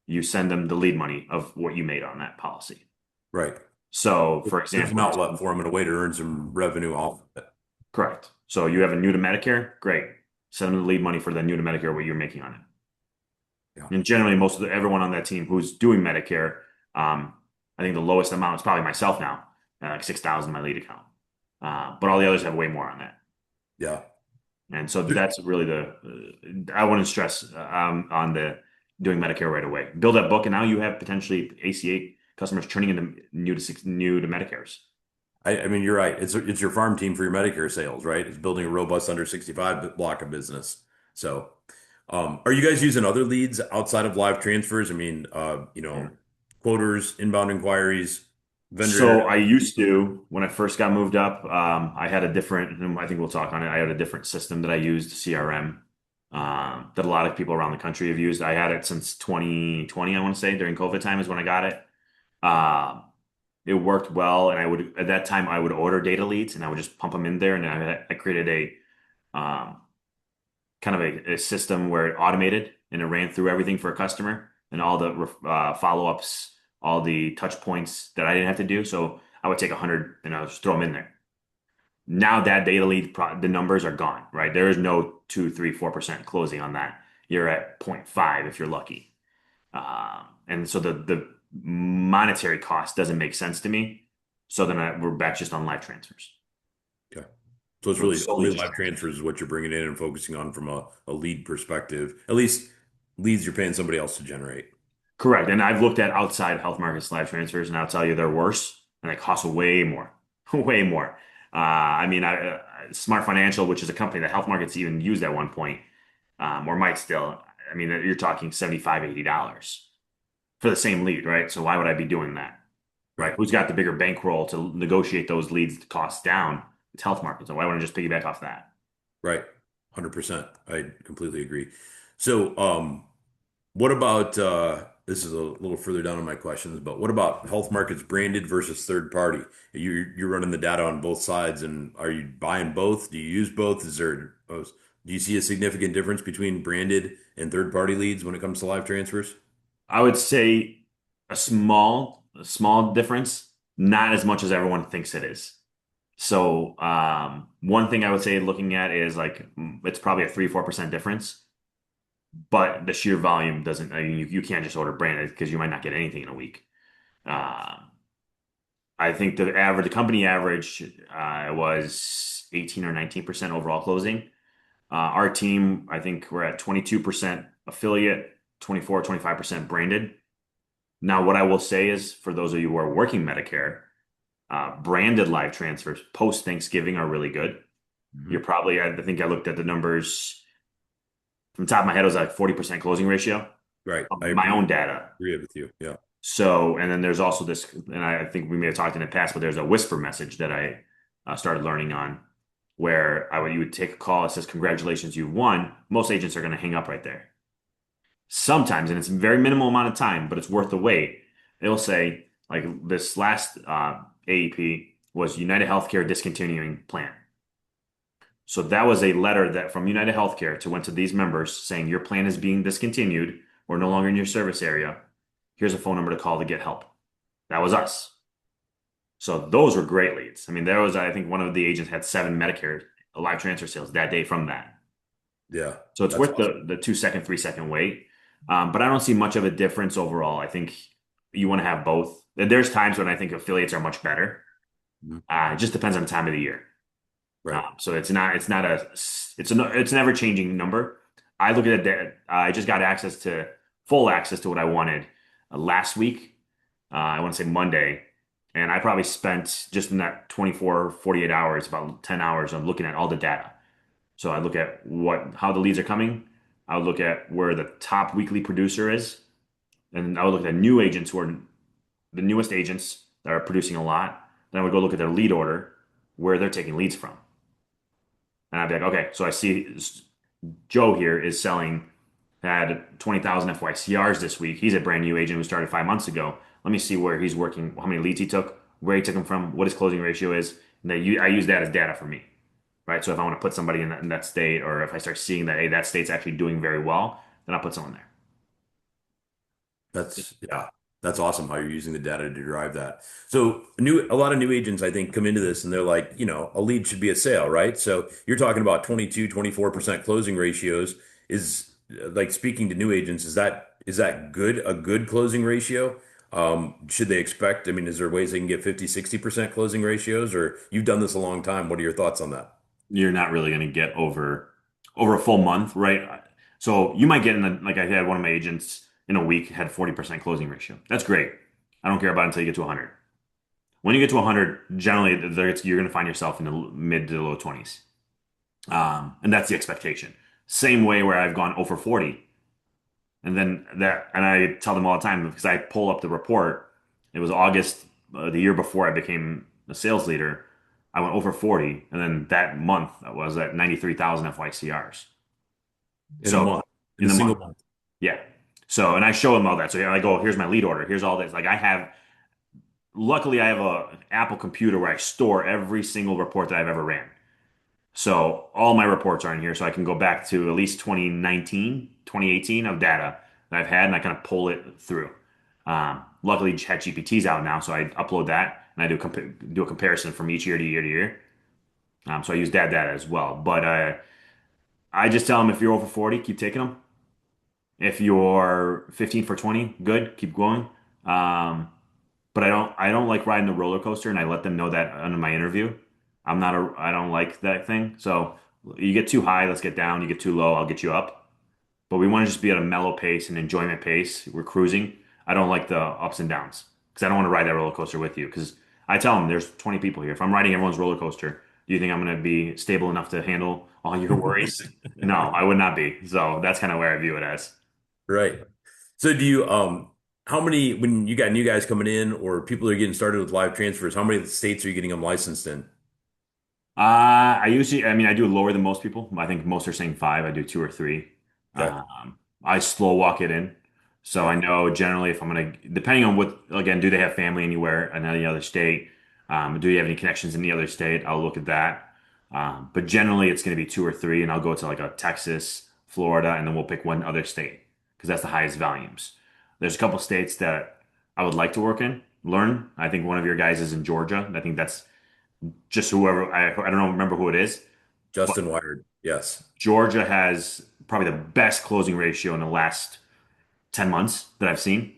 you send them the lead money of what you made on that policy. Right. So, for There's an example, outlet for them and a way to earn some revenue off of it. correct. So you have a new to Medicare, great. Send them the lead money for the new to Medicare, what you're making on it. Yeah. And generally, everyone on that team who's doing Medicare, I think the lowest amount is probably myself now, like 6,000 my lead account. But all the others have way more on that. Yeah. And so that's really I wouldn't stress on the doing Medicare right away. Build that book, and now you have potentially ACA customers turning into new to Medicares. I mean, you're right. It's your farm team for your Medicare sales, right? It's building a robust under 65 block of business. So, are you guys using other leads outside of live transfers? I mean, Yeah. quoters, inbound inquiries, vendor So I introductions. used to, when I first got moved up, I had a different, and I think we'll talk on it. I had a different system that I used, CRM, that a lot of people around the country have used. I had it since 2020, I want to say, during COVID time is when I got it. Um, it worked well, and at that time, I would order data leads and I would just pump them in there. And I created um, kind of a system where it automated and it ran through everything for a customer and all the follow-ups, all the touch points that I didn't have to do. So I would take 100 and I would just throw them in there. Now that data lead, the numbers are gone, right? There is no 2, 3, 4% closing on that. You're at zero point 0.5 if you're lucky. And so the monetary cost doesn't make sense to me. So then we're back just on live transfers. Okay. So it's So really it's solely only just live transfers is what you're bringing in and focusing on from a lead perspective. At least leads you're paying somebody else to generate. correct. And I've looked at outside health markets live transfers, and I'll tell you they're worse and they cost way more, way more. I mean, Smart Financial, which is a company that health markets even used at one point, or might still. I mean, you're talking 75, $80 for the same lead, right? So why would I be doing that, right? Right. Who's got the bigger bankroll to negotiate those leads costs down? It's health markets. So why wouldn't I just piggyback off that? Right. 100%. I completely agree. So, what about this is a little further down in my questions, but what about health markets branded versus third party? You're running the data on both sides, and are you buying both? Do you use both? Do you see a significant difference between branded and third party leads when it comes to live transfers? I would say a small difference, not as much as everyone thinks it is. So, one thing I would say looking at is like it's probably a 3-4% difference, but the sheer volume doesn't, I mean, you can't just order branded because you might not get anything in a week. Uh, I think the company average was 18 or 19% overall closing. Our team, I think we're at 22% affiliate, 24, 25% branded. Now, what I will say is for those of you who are working Medicare, branded live transfers post Thanksgiving are really good. You're Mhm. probably, I think I looked at the numbers from the top of my head, it was like 40% closing ratio Right. of I my own data. agree with you. Yeah. So, and then there's also this, and I think we may have talked in the past, but there's a whisper message that I started learning on where you would take a call. It says, "Congratulations, you've won." Most agents are going to hang up right there. Sometimes, and it's a very minimal amount of time, but it's worth the wait. They'll say, like this last AEP was United Healthcare discontinuing plan. So that was a letter that from United Healthcare to went to these members saying your plan is being discontinued. We're no longer in your service area. Here's a phone number to call to get help. That was us. So those were great leads. I mean, there was, I think one of the agents had 7 Medicare live transfer sales that day from that. Yeah. So it's That's worth awesome. the 2 second, 3 second wait. But I don't see much of a difference overall. I think you want to have both. There's times when I think affiliates are much better. Mhm. It just depends on the time of the year. Right. So it's an ever changing number. I look at it. I just got full access to what I wanted last week. I want to say Monday, and I probably spent just in that 24, 48 hours, about 10 hours of looking at all the data. So I look at how the leads are coming. I would look at where the top weekly producer is, and I would look at new agents who are the newest agents that are producing a lot. Then I would go look at their lead order, where they're taking leads from. And I'd be like, okay, so I see Joe here is had 20,000 FYCRs this week. He's a brand new agent who started 5 months ago. Let me see where he's working, how many leads he took, where he took them from, what his closing ratio is. And I use that as data for me, right? So if I want to put somebody in that state, or if I start seeing that, hey, that state's actually doing very well, then I'll put someone there. Yeah, that's awesome how you're using the data to drive that. So a lot of new agents, I think, come into this and they're like, a lead should be a sale, right? So you're talking about 22, 24% closing ratios. Is like speaking to new agents, is that a good closing ratio? Should they expect, I mean, is there ways they can get 50, 60% closing ratios, or you've done this a long time? What are your thoughts on that? You're not really going to get over a full month, right? So you might get like I had one of my agents in a week had 40% closing ratio. That's great. I don't care about it until you get to 100. When you get to 100, generally you're going to find yourself in the mid to low 20s. And that's the expectation. Same way where I've gone over 40. And I tell them all the time because I pull up the report. It was August, the year before I became a sales leader. I went over 40. And then that month I was at 93,000 FYCRs. In a So month, in in a the single month. month? Yeah. So, and I show them all that. So yeah, I go, here's my lead order. Here's all this. Like luckily I have a Apple computer where I store every single report that I've ever ran. So all my reports are in here, so I can go back to at least 2019, 2018 of data that I've had, and I kind of pull it through. Luckily, ChatGPT's out now, so I upload that and I do a comparison from each year to year to year. So I use that data as well. But I just tell them if you're over 40, keep taking them. If you're 15 for 20, good, keep going. Um, but I don't like riding the roller coaster, and I let them know that under my interview. I don't like that thing. So you get too high, let's get down. You get too low, I'll get you up. But we want to just be at a mellow pace and enjoyment pace. We're cruising. I don't like the ups and downs because I don't want to ride that roller coaster with you. Because I tell them there's 20 people here. If I'm riding everyone's roller coaster, do you think I'm going to be stable enough to handle all your worries? No, I would not be. So that's kind of where I view it as. Right. So how many, when you got new guys coming in or people are getting started with live transfers, how many states are you getting them licensed in? I mean, I do lower than most people. I think most are saying 5. I do 2 or 3. Okay. I slow walk it in. So I know generally if I'm going to, depending on again, do they have family anywhere in any other state? Do you have any connections in the other state? I'll look at that. But generally it's going to be 2 or 3, and I'll go to like a Texas, Florida, and then we'll pick one other state because that's the highest volumes. There's a couple states that I would like to work in, learn. I think one of your guys is in Georgia. I think that's just whoever I don't know, remember who it is, but Justin Wired, yes. Georgia has probably the best closing ratio in the last 10 months that I've seen.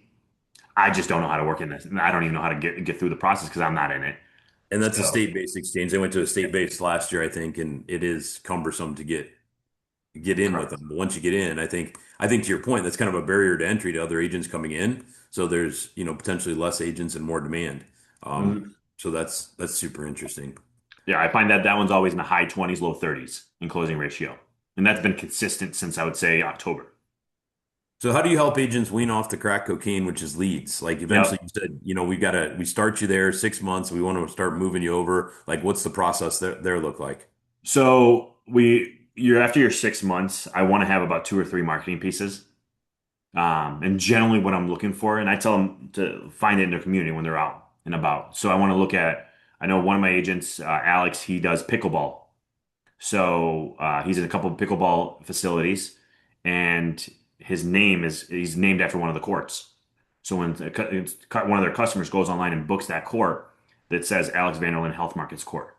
I just don't know how to work in this. And I don't even know how to get through the process because I'm not in it. And that's a So, state-based exchange. They went to a yeah, state-based last year, I think, and it is cumbersome to get in with correct. them. But once you get in, I think to your point, that's kind of a barrier to entry to other agents coming in. So there's, potentially less agents and more demand. Mhm. So that's super interesting. Yeah, I find that that one's always in the high 20s, low 30s in closing ratio. And that's been consistent since I would say October. So how do you help agents wean off the crack cocaine, which is leads? Like eventually Yep. you said, we start you there 6 months. We want to start moving you over. Like what's the process there look like? So you're after your 6 months, I want to have about two or three marketing pieces. And generally what I'm looking for, and I tell them to find it in their community when they're out and about. So I want to look at, I know one of my agents, Alex, he does pickleball. So he's in a couple of pickleball facilities, and he's named after one of the courts. So when one of their customers goes online and books that court, that says Alex Vanderlyn Health Markets Court.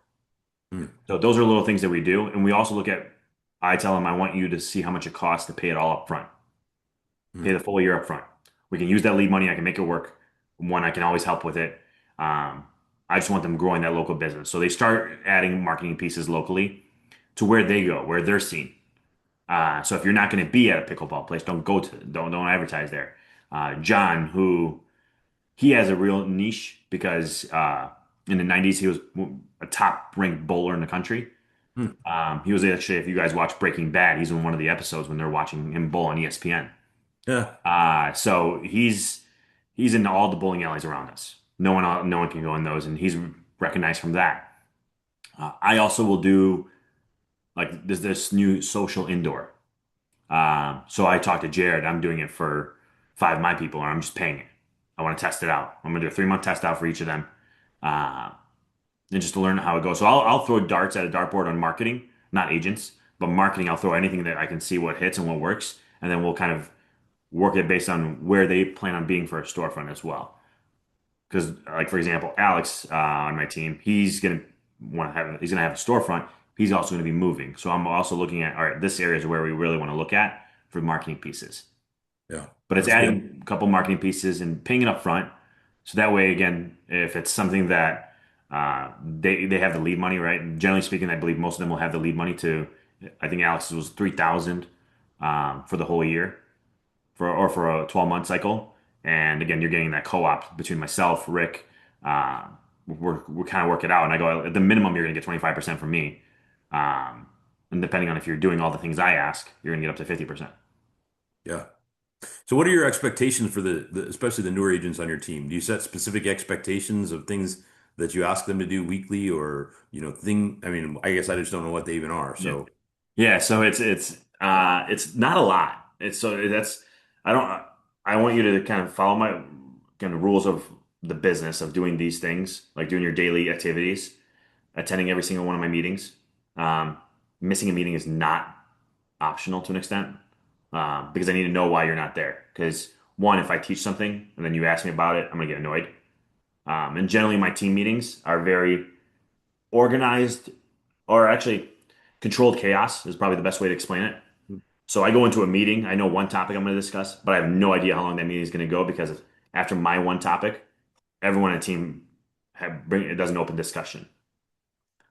Hmm, So those are little things that we do, and we also look at. I tell them I want you to see how much it costs to pay it all up front, hmm, pay the full year up front. We can use that lead money. I can make it work. One, I can always help with it. Um, I just want them growing that local business. So they start adding marketing pieces locally to where they go, where they're seen. So if you're not going to be at a pickleball place, don't advertise there. John, who he has a real niche because in the 90s he was a top ranked bowler in the country. hmm. He was actually, if you guys watch Breaking Bad, he's in one of the episodes when they're watching him bowl on ESPN. Yeah, So he's in all the bowling alleys around us. No one can go in those, and he's recognized from that. I also will do like this new social indoor. So I talked to Jared. I'm doing it for five of my people, or I'm just paying it. I want to test it out. I'm gonna do a 3 month test out for each of them, uh, and just to learn how it goes. So I'll throw darts at a dartboard on marketing, not agents, but marketing. I'll throw anything that I can see what hits and what works, and then we'll kind of work it based on where they plan on being for a storefront as well. Because, like for example, Alex on my team, he's gonna have a storefront. He's also going to be moving. So I'm also looking at, all right, this area is where we really want to look at for marketing pieces. yeah. But it's That's good. adding a couple marketing pieces and paying it up front. So that way, again, if it's something that they have the lead money, right? Generally speaking, I believe most of them will have the lead money to. I think Alex's was 3,000 for the whole year for a 12-month cycle. And again, you're getting that co-op between myself, Rick. Uh, we're kind of work it out, and I go at the minimum you're gonna get 25% from me. And depending on if you're doing all the things I ask, you're gonna get up to 50%. Yeah. So what are your expectations for especially the newer agents on your team? Do you set specific expectations of things that you ask them to do weekly or, I mean, I guess I just don't know what they even are. Yeah. So, Yeah, so it's not a lot. It's so that's I don't I want you to kind of follow my kind of rules of the business of doing these things, like doing your daily activities, attending every single one of my meetings. Um, Missing a meeting is not optional to an extent, because I need to know why you're not there. Because one, if I teach something and then you ask me about it, I'm gonna get annoyed. And generally, my team meetings are very organized, or actually controlled chaos is probably the best way to explain it. So I go into a meeting, I know one topic I'm going to discuss, but I have no idea how long that meeting is going to go because after my one topic, everyone in the team it does an open discussion.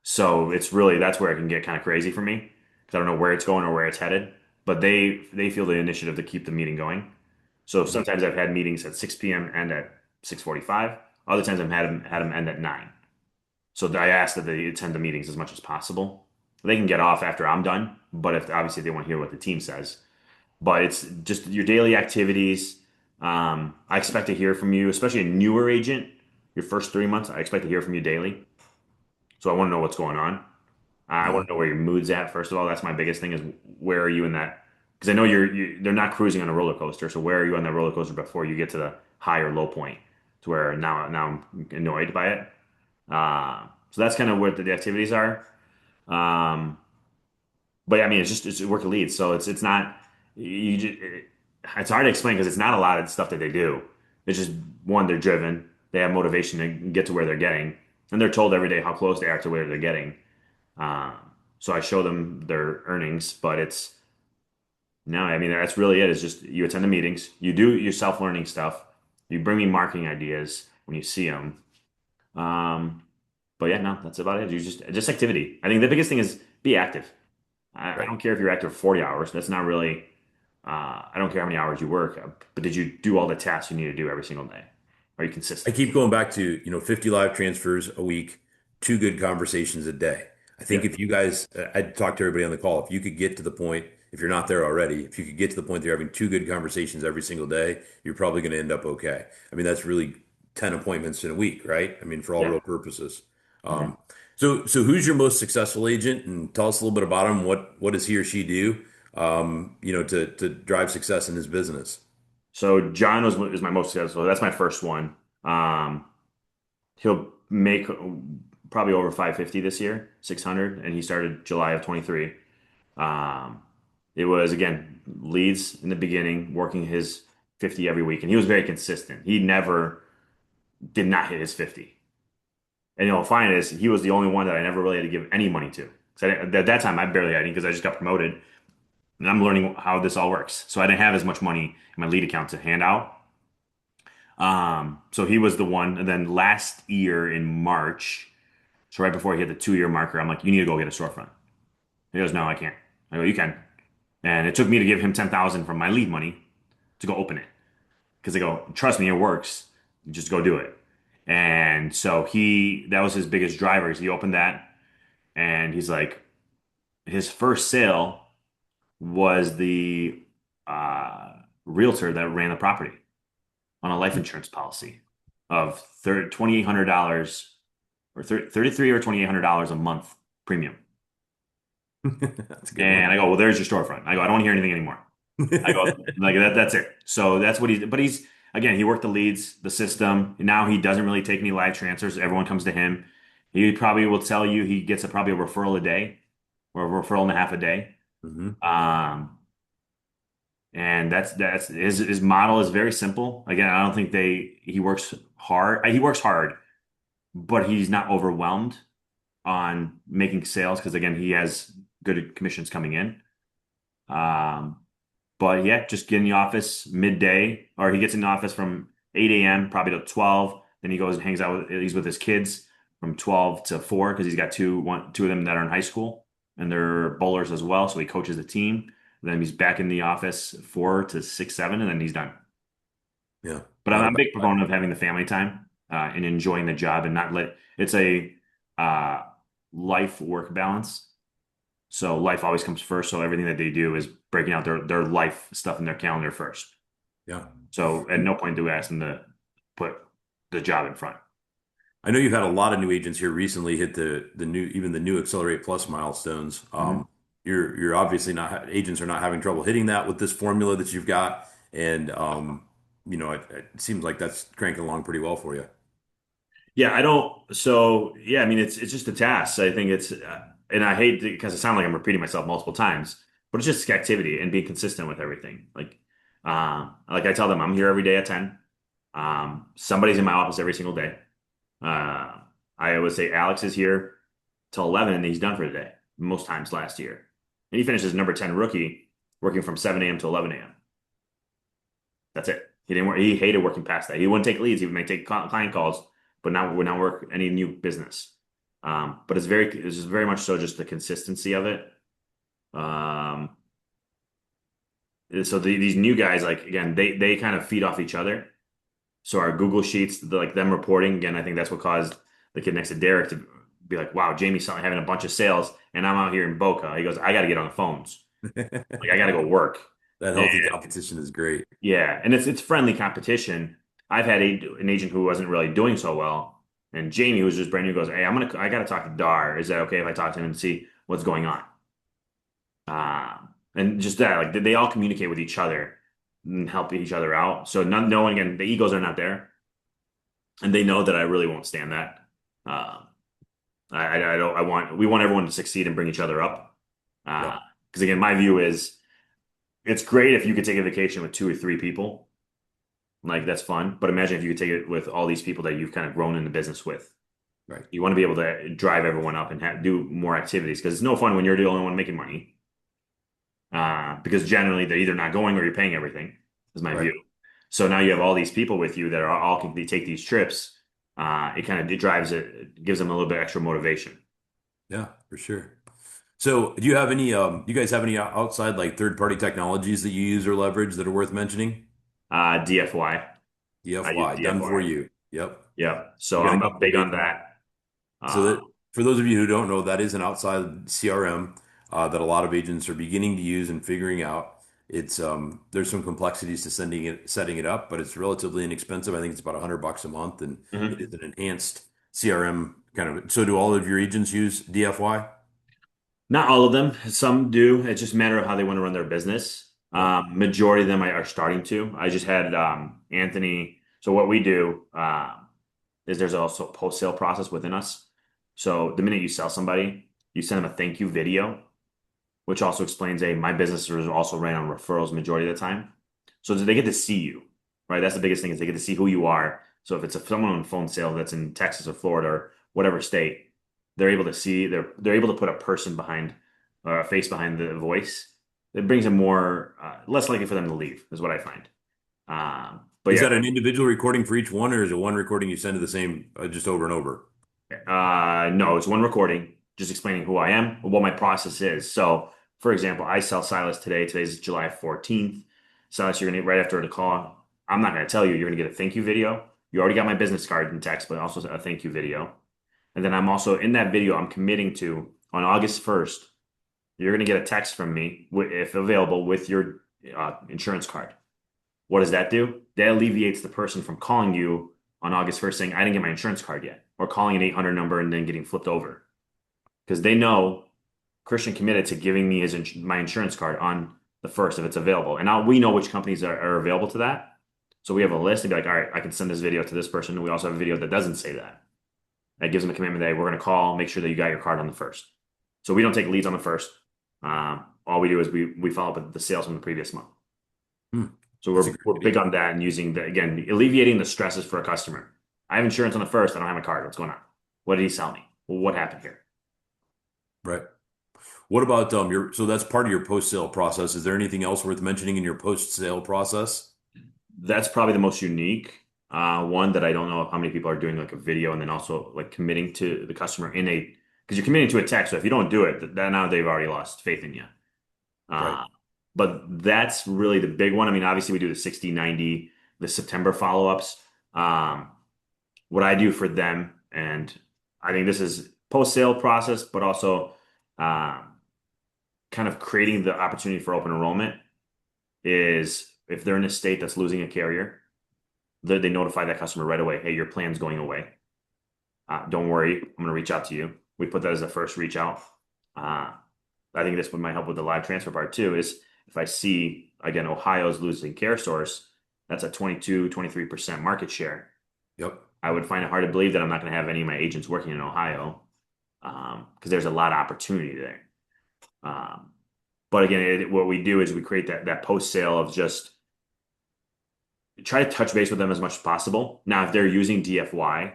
So it's really that's where it can get kind of crazy for me because I don't know where it's going or where it's headed. But they feel the initiative to keep the meeting going. So mhm, sometimes I've had meetings at 6 p.m. and at 6:45. Other times I've had them end at 9. So I ask that they attend the meetings as much as possible. They can get off after I'm done, but if obviously they want to hear what the team says. But it's just your daily activities. I expect to hear from you, especially a newer agent. Your first 3 months, I expect to hear from you daily. So I want to know what's going on. I want mhm, to know where your mood's at. First of all, that's my biggest thing is where are you in that? Because I know they're not cruising on a roller coaster. So where are you on that roller coaster before you get to the high or low point to where now I'm annoyed by it. So that's kind of what the activities are. Um, but I mean, it's work a lead. So it's not you just. it's hard to explain because it's not a lot of stuff that they do. It's just one, they're driven, they have motivation to get to where they're getting, and they're told every day how close they are to where they're getting. Um, so I show them their earnings, but it's no, I mean that's really it. It's just you attend the meetings, you do your self-learning stuff, you bring me marketing ideas when you see them. Um, but yeah, no, that's about it. You just activity. I think the biggest thing is be active. I Right. don't care if you're active 40 hours. That's not really. I don't care how many hours you work, but did you do all the tasks you need to do every single day? Are you I consistent? keep going back to, 50 live transfers a week, two good conversations a day. I think Yep. if you guys, I'd talk to everybody on the call, if you could get to the point, if you're not there already, if you could get to the point that you're having two good conversations every single day, you're probably going to end up okay. I mean, that's really 10 appointments in a week, right? I mean, for all Yeah. real purposes. Mhm. So who's your most successful agent? And tell us a little bit about him. What does he or she do, to drive success in his business? So John is my most successful. That's my first one. Um, he'll make probably over 550 this year, 600, and he started July of 23. Um, it was again leads in the beginning, working his 50 every week, and he was very consistent. He never did not hit his 50. And you'll find is he was the only one that I never really had to give any money to. So at that time, I barely had any because I just got promoted and I'm learning how this all works. So I didn't have as much money in my lead account to hand out. So he was the one. And then last year in March, so right before he hit the 2 year marker, I'm like, you need to go get a storefront. He goes, no, I can't. I go, you can. And it took me to give him 10,000 from my lead money to go open it because they go, trust me, it works. Just go do it. And so that was his biggest driver. Is he opened that and he's like, his first sale was the uh, realtor that ran the property on a life insurance policy of $2,800 or 33 or $2,800 a month premium. That's a good one. And I go, well, there's your storefront. I go, I don't want to hear anything anymore. I go, like that, that's it. So that's what but again, he worked the leads, the system. Now he doesn't really take any live transfers. Everyone comes to him. He probably will tell you he gets probably a referral a day or a referral and a half a day. Hmm. Um, And that's his model is very simple. Again, I don't think he works hard. He works hard, but he's not overwhelmed on making sales because again, he has good commissions coming in. Um, but yeah, just get in the office midday, or he gets in the office from 8 a.m. probably to 12. Then he goes and hangs out he's with his kids from 12 to 4 because he's got two of them that are in high school and they're bowlers as well. So he coaches the team. Then he's back in the office 4 to 6, 7, and then he's done. Yeah, But I'm not a a bad big life. proponent of having the family time and enjoying the job and not let it's a uh, life work balance. So life always comes first. So everything that they do is breaking out their life stuff in their calendar first. Yeah. So at no point do we ask them to put the job in front. I know you've had a lot of new agents here recently hit the new even the new Accelerate Plus milestones. Mhm. You're obviously not agents are not having trouble hitting that with this formula that you've got, and it seems like that's cranking along pretty well for you. Yeah, I don't. So yeah, I mean, it's just a task. I think and I hate because it sounds like I'm repeating myself multiple times, but it's just activity and being consistent with everything. Like I tell them, I'm here every day at 10. Somebody's in my office every single day. Uh, I would say Alex is here till 11 and he's done for the day most times last year, and he finishes number 10 rookie working from 7 a.m. to 11 a.m. That's it. He didn't work. He hated working past that. He wouldn't take leads. He may take client calls, but not would not work any new business. But it's just very much so just the consistency of it. Um, so these new guys, like again, they kind of feed off each other. So our Google Sheets, like them reporting, again, I think that's what caused the kid next to Derek to be like, "Wow, Jamie's suddenly having a bunch of sales, and I'm out here in Boca." He goes, "I got to get on the phones. Like I got to go work." That healthy competition is great. Yeah, and it's friendly competition. I've had an agent who wasn't really doing so well, and Jamie, who was just brand new, goes, "Hey, I got to talk to Dar. Is that okay if I talk to him and see what's going on?" And just that, like they all communicate with each other and help each other out. So no one, again, the egos are not there, and they know that I really won't stand that. Um, I don't. We want everyone to succeed and bring each other up. Yeah. Because again, my view is. it's great if you could take a vacation with two or three people. Like that's fun. But imagine if you could take it with all these people that you've kind of grown in the business with. Right. You want to be able to drive everyone up and do more activities because it's no fun when you're the only one making money. Because generally they're either not going or you're paying everything, is my view. Right. So now you have all these people with you that are all can they take these trips. It kind of it drives it, it gives them a little bit extra motivation. Yeah, for sure. So, do you have any, you guys have any outside like third-party technologies that you use or leverage that are worth mentioning? DFY, I use DFY, done for DFY. you. Yep. Yeah, You so get a I'm couple big great. on that. So Uh, that for those of you who don't know, that is an outside CRM that a lot of agents are beginning to use and figuring out. It's there's some complexities to setting it up, but it's relatively inexpensive. I think it's about $100 a month, and it mhm. is an enhanced CRM kind of. So do all of your agents use DFY? Not all of them. Some do. It's just a matter of how they want to run their business. Yep. Majority of them are starting to. I just had Anthony. So what we do is there's also a post-sale process within us. So the minute you sell somebody, you send them a thank you video, which also explains, hey, my business is also ran on referrals majority of the time. So they get to see you, right? That's the biggest thing is they get to see who you are. So if it's someone on phone sale that's in Texas or Florida or whatever state, they're able to see they're able to put a person behind or a face behind the voice. It brings them more less likely for them to leave, is what I find. But Is yeah, that an individual recording for each one, or is it one recording you send to the same just over and over? No, it's one recording, just explaining who I am, what my process is. So, for example, I sell Silas today. Today's July 14th. Silas, you're gonna right after the call. I'm not gonna tell you. You're gonna get a thank you video. You already got my business card and text, but also a thank you video. And then I'm also in that video. I'm committing to on August 1st. You're gonna get a text from me, if available, with your insurance card. What does that do? That alleviates the person from calling you on August 1st saying, I didn't get my insurance card yet, or calling an 800 number and then getting flipped over. Because they know Kristjan committed to giving me my insurance card on the 1st if it's available. And now we know which companies are available to that. So we have a list and be like, all right, I can send this video to this person. And we also have a video that doesn't say that. That gives them a commitment that hey, we're going to call, make sure that you got your card on the 1st. So we don't take leads on the 1st. All we do is we follow up with the sales from the previous month. Hmm. So That's a we're great big idea. on that and using the again alleviating the stresses for a customer. I have insurance on the 1st. I don't have my card. What's going on? What did he sell me? Well, what happened here? Right. What about your, so that's part of your post-sale process. Is there anything else worth mentioning in your post-sale process? That's probably the most unique one that I don't know how many people are doing like a video and then also like committing to the customer in a because you're committing to a text. So if you don't do it, then now they've already lost faith in you. Right. Uh, but that's really the big one. I mean, obviously we do the 60, 90, the September follow-ups. Um, what I do for them, and I think this is post-sale process, but also um, kind of creating the opportunity for open enrollment is if they're in a state that's losing a carrier, they notify that customer right away. Hey, your plan's going away. Don't worry, I'm going to reach out to you. We put that as the first reach out. Uh, I think this one might help with the live transfer part too. Is if I see again Ohio's losing care source, that's a 22, 23% market share. Yep. I would find it hard to believe that I'm not going to have any of my agents working in Ohio because there's a lot of opportunity there. Um, but again, what we do is we create that post sale of just try to touch base with them as much as possible. Now, if they're using DFY,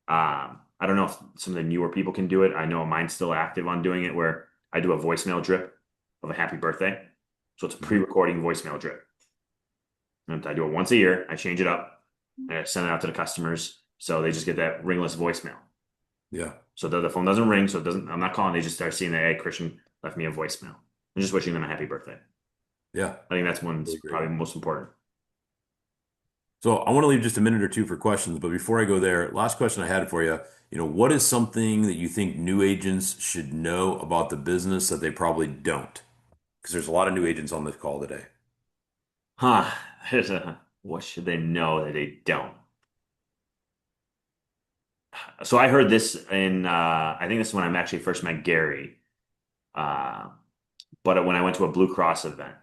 I don't know if some of the newer people can do it. I know mine's still active on doing it where I do a voicemail drip of a happy birthday. So it's a Mhm. pre-recording voicemail drip. And I do it once a year. I change it up and I send it out to the customers. So they just get that ringless voicemail. Yeah. So the phone doesn't ring, so it doesn't. I'm not calling. They just start seeing that hey, Kristjan left me a voicemail. I'm just wishing them a happy birthday. Yeah. I think that's one's Really great. probably most important. So I want to leave just a minute or two for questions, but before I go there, last question I had for you, what is something that you think new agents should know about the business that they probably don't? Because there's a lot of new agents on this call today. Huh? What should they know that they don't? So I heard this in. I think this is when I actually first met Gary. Uh, but when I went to a Blue Cross event,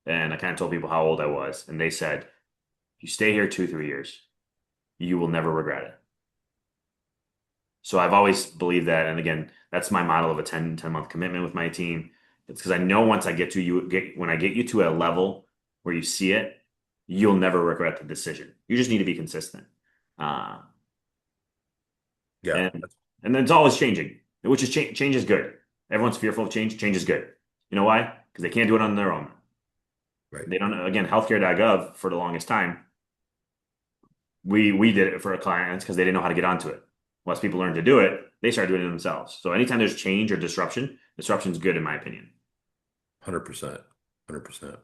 and I kind of told people how old I was, and they said, "You stay here 2, 3 years, you will never regret it." So I've always believed that. And again, that's my model of a 10 month commitment with my team It's because I know once I get to you get when I get you to a level where you see it, you'll never regret the decision. You just need to be consistent. Uh, Yeah, and and then it's always changing, which is change is good. Everyone's fearful of change. Change is good. You know why? Because they can't do it on their own. right. They don't, again, healthcare.gov for the longest time. We did it for our clients because they didn't know how to get onto it. Once people learned to do it, they started doing it themselves. So anytime there's change or disruption is good in my opinion. 100%. 100%.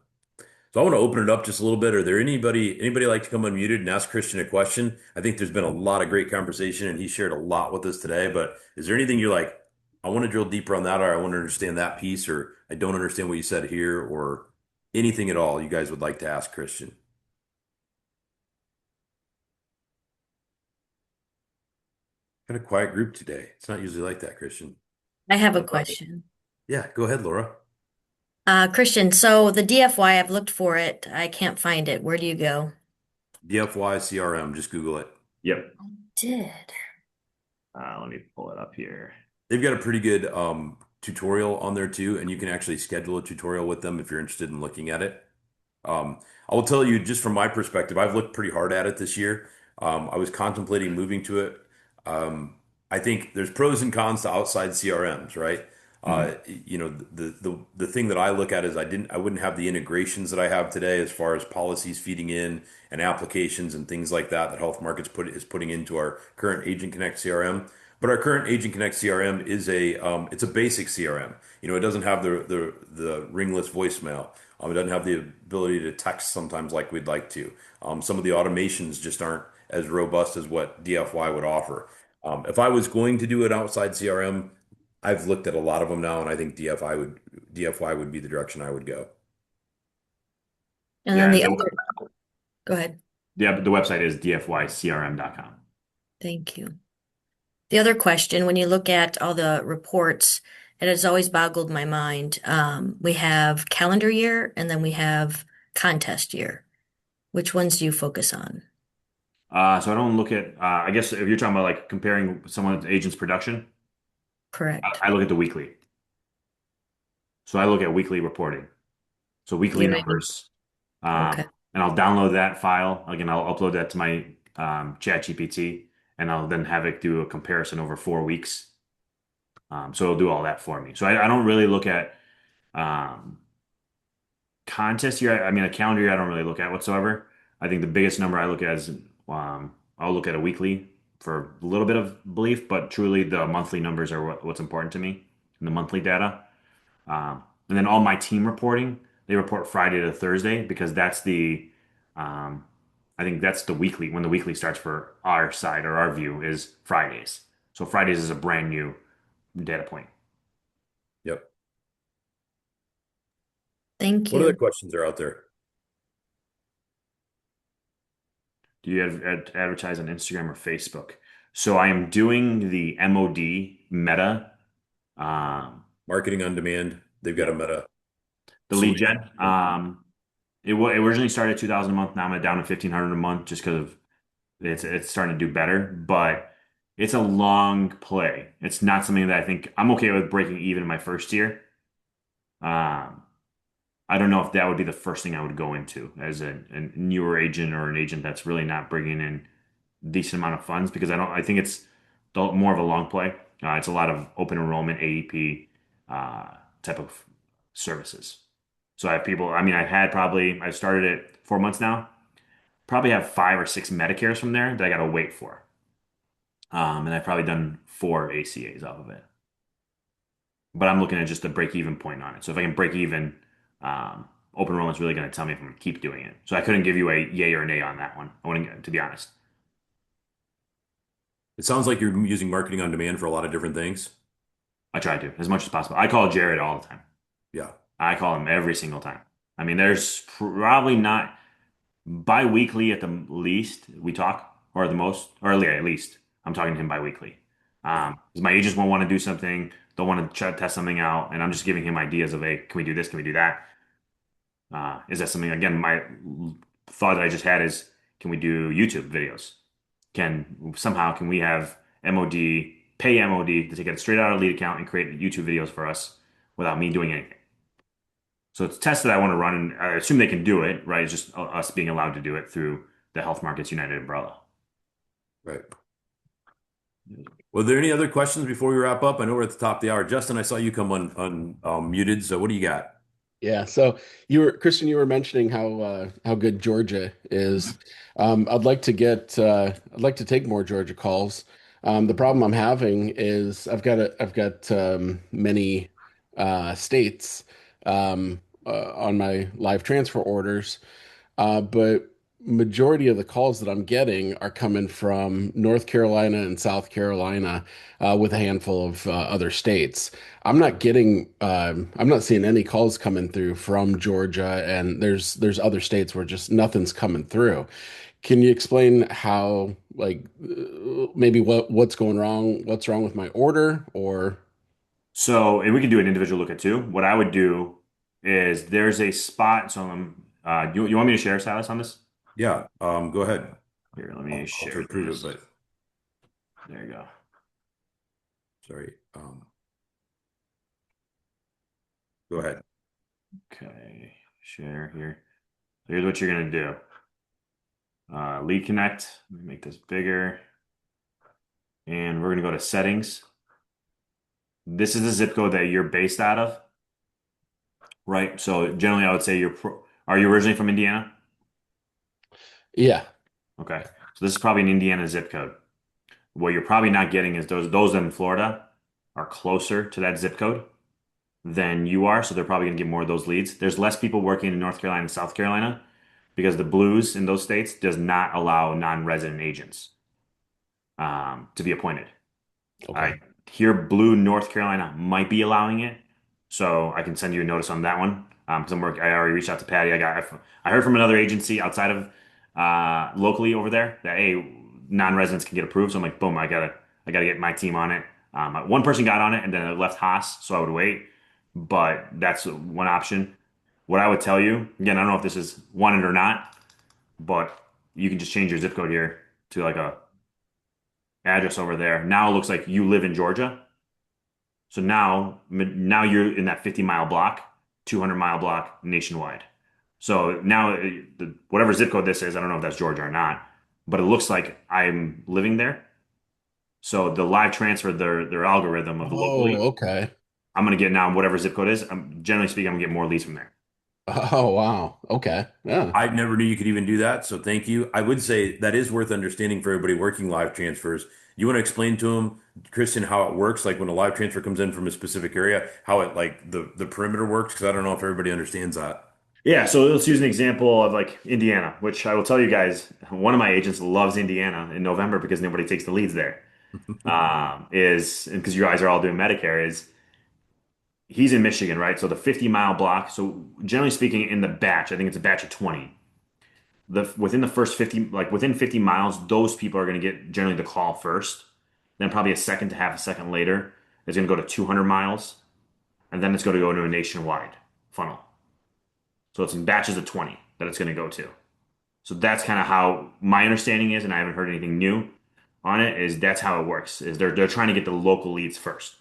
So I want to open it up just a little bit. Are there anybody like to come unmuted and ask Kristjan a question? I think there's been a lot of great conversation and he shared a lot with us today, but is there anything you're like, I want to drill deeper on that, or I want to understand that piece, or I don't understand what you said here, or anything at all you guys would like to ask Kristjan? Kind of quiet group today. It's not usually like that, Kristjan. I have a question. Yeah, go ahead, Laura. Christian, so the DFY, I've looked for it. I can't find it. Where do you go? DFY CRM, just Google it. Yep. Did. Let me pull it up here. They've got a pretty good tutorial on there too, and you can actually schedule a tutorial with them if you're interested in looking at it. I will tell you, just from my perspective, I've looked pretty hard at it this year. I was contemplating moving to it. Um, I think there's pros and cons to outside CRMs, right? Mhm. The thing that I look at is I wouldn't have the integrations that I have today as far as policies feeding in and applications and things like that that Health Markets is putting into our current Agent Connect CRM. But our current Agent Connect CRM is it's a basic CRM. It doesn't have the ringless voicemail. It doesn't have the ability to text sometimes like we'd like to. Some of the automations just aren't as robust as what DFY would offer. If I was going to do an outside CRM, I've looked at a lot of them now, and I think DFY would be the direction I would go. And then Yeah, the other, go ahead. the website is dfycrm.com. Thank you. The other question, when you look at all the reports, it has always boggled my mind. We have calendar year and then we have contest year. Which ones do you focus on? So I don't look at, I guess if you're talking about like comparing someone's agent's production, Correct. I look at the weekly. So I look at weekly reporting. So Do weekly you have any? numbers. Okay. And I'll download that file. Again, I'll upload that to my chat GPT and I'll then have it do a comparison over 4 weeks. So it'll do all that for me. So I don't really look at um, contest year. I mean, a calendar year, I don't really look at whatsoever. I think the biggest number I look at is I'll look at a weekly for a little bit of belief, but truly the monthly numbers are what's important to me, and the monthly data. And then all my team reporting, they report Friday to Thursday because um, I think that's the weekly when the weekly starts for our side or our view is Fridays. So Fridays is a brand new data point. Yep. Thank What other you. questions are out there? Do you advertise on Instagram or Facebook? So I am doing the MOD Meta. Um, Marketing on demand. They've got a yeah, meta the lead solution. gen. It originally started at 2,000 a month. Now I'm down to 1,500 a month just because of it's starting to do better. But it's a long play. It's not something that I think I'm okay with breaking even in my first year. Um, I don't know if that would be the first thing I would go into as a newer agent or an agent that's really not bringing in decent amount of funds because I think it's more of a long play. It's a lot of open enrollment AEP type of services. So I have people. I mean, I started it 4 months now. Probably have 5 or 6 Medicares from there that I got to wait for. And I've probably done 4 ACAs off of it. But I'm looking at just the break even point on it. So if I can break even, open enrollment's really going to tell me if I'm going to keep doing it. So I couldn't give you a yay or nay on that one. I wouldn't, to be honest. It sounds like you're using marketing on demand for a lot of different things. I try to as much as possible. I call Jared all the time. Yeah. I call him every single time. I mean, there's probably not bi-weekly at the least we talk, or the most, or yeah, at least I'm talking to him bi-weekly. Yeah. 'Cause my agents won't want to do something, don't want to try to test something out, and I'm just giving him ideas of, hey, can we do this? Can we do that? Is that something? Again, my thought that I just had is, can we do YouTube videos? Can we have MOD pay MOD to take it straight out of lead account and create YouTube videos for us without me doing anything? So it's tests that I want to run, and I assume they can do it, right? It's just us being allowed to do it through the Health Markets United umbrella. Right. Were there any other questions before we wrap up? I know we're at the top of the hour. Justin, I saw you come on muted. So what do you got? Yeah, so Kristjan, you were mentioning how good Georgia is. I'd like to take more Georgia calls. The problem I'm having is I've got many states on my live transfer orders, but majority of the calls that I'm getting are coming from North Carolina and South Carolina, with a handful of other states. I'm not seeing any calls coming through from Georgia, and there's other states where just nothing's coming through. Can you explain how, like, maybe what's wrong with my order, or? So, and we can do an individual look at too. What I would do is there's a spot. So, you want me to share status on this? Yeah, go ahead. Here, let me I'll try share to prove it, this. but There you go. sorry. Go ahead. Okay, share here. So here's what you're gonna do. Lead connect. Let me make this bigger, and we're gonna go to settings. This is the zip code that you're based out of, right? So generally, I would say are you originally from Indiana? Yeah. Okay, so this is probably an Indiana zip code. What you're probably not getting is those in Florida are closer to that zip code than you are, so they're probably going to get more of those leads. There's less people working in North Carolina and South Carolina because the Blues in those states does not allow non-resident agents to be appointed. Okay. I hear Blue North Carolina might be allowing it, so I can send you a notice on that one. Because I already reached out to Patty. I heard from another agency outside of locally over there that hey, non-residents can get approved. So I'm like, boom, I gotta get my team on it. One person got on it and then it left Haas, so I would wait. But that's one option. What I would tell you, again, I don't know if this is wanted or not, but you can just change your zip code here to like a address over there. Now it looks like you live in Georgia. So now you're in that 50-mile block, 200-mile block nationwide. So now whatever zip code this is, I don't know if that's Georgia or not, but it looks like I'm living there. So the live transfer, their algorithm of the Oh, locally, okay. I'm gonna get now whatever zip code is. Generally speaking, I'm gonna get more leads from there. Oh, wow. Okay. Yeah. I never knew you could even do that, so thank you. I would say that is worth understanding for everybody working live transfers. You want to explain to them, Kristjan, how it works, like when a live transfer comes in from a specific area, how it like the perimeter works, because I don't know if everybody understands that. Yeah, so let's use an example of like Indiana, which I will tell you guys, one of my agents loves Indiana in November because nobody takes the leads there. Is because you guys are all doing Medicare, is he's in Michigan, right? So the 50-mile block. So generally speaking, in the batch, I think it's a batch of 20. Within the first 50, like within 50 miles, those people are going to get generally the call first. Then probably a second to half a second later, it's going to go to 200 miles, and then it's going to go into a nationwide funnel. So it's in batches of 20 that it's going to go to. So that's kind of how my understanding is, and I haven't heard anything new on it, is that's how it works, is they're trying to get the local leads first.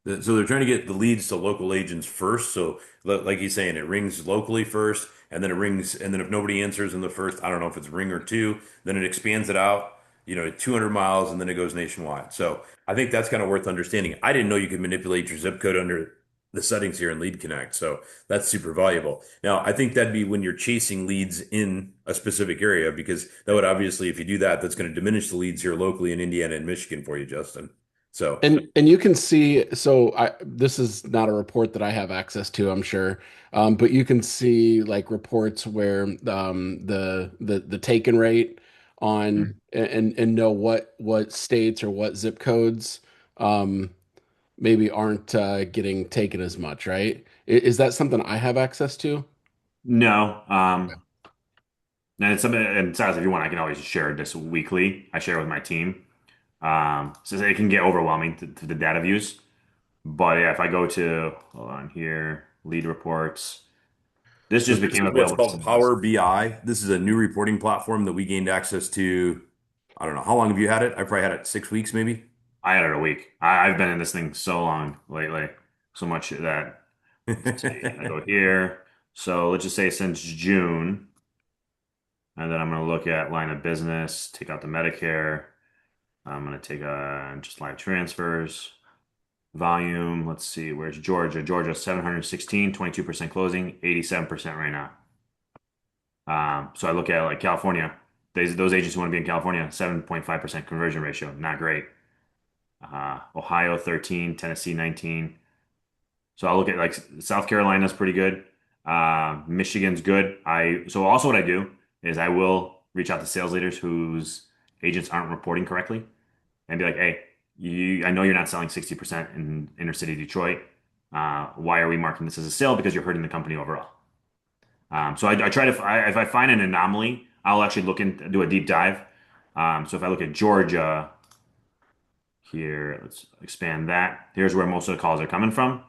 So they're trying to get the leads to local agents first. So like he's saying, it rings locally first, and then it rings, and then if nobody answers in the first, I don't know if it's ring or two, then it expands it out, 200 miles, and then it goes nationwide. So I think that's kind of worth understanding. I didn't know you could manipulate your zip code under the settings here in Lead Connect. So that's super valuable. Now, I think that'd be when you're chasing leads in a specific area, because that would obviously, if you do that, that's going to diminish the leads here locally in Indiana and Michigan for you, Justin. So. And you can see, so this is not a report that I have access to, I'm sure. But you can see like reports where the taken rate on and know what states or what zip codes um maybe aren't getting taken as much, right? Is that something I have access to? No. And it's something, and Silas, if you want, I can always share this weekly. I share it with my team. So it can get overwhelming to the data views. But yeah, if I go to, hold on here, lead reports, this So just this became is what's available to called some of us. Power BI. This is a new reporting platform that we gained access to. I don't know. How long have you had it? I probably had it 6 weeks, maybe. I had it a week. I've been in this thing so long lately, so much that. Let's see. I go here. So let's just say since June, and then I'm going to look at line of business, take out the Medicare. I'm going to take just live transfers, volume. Let's see. Where's Georgia? Georgia 716, 22% closing, 87% right now. So I look at like California. Those agents who want to be in California, 7.5% conversion ratio, not great. Ohio 13, Tennessee 19. So I'll look at like South Carolina's pretty good. Michigan's good. So also what I do is I will reach out to sales leaders whose agents aren't reporting correctly and be like, hey, I know you're not selling 60% in inner city Detroit. Why are we marking this as a sale? Because you're hurting the company overall. So I try to, if I find an anomaly, I'll actually look and do a deep dive. So if I look at Georgia here, let's expand that. Here's where most of the calls are coming from.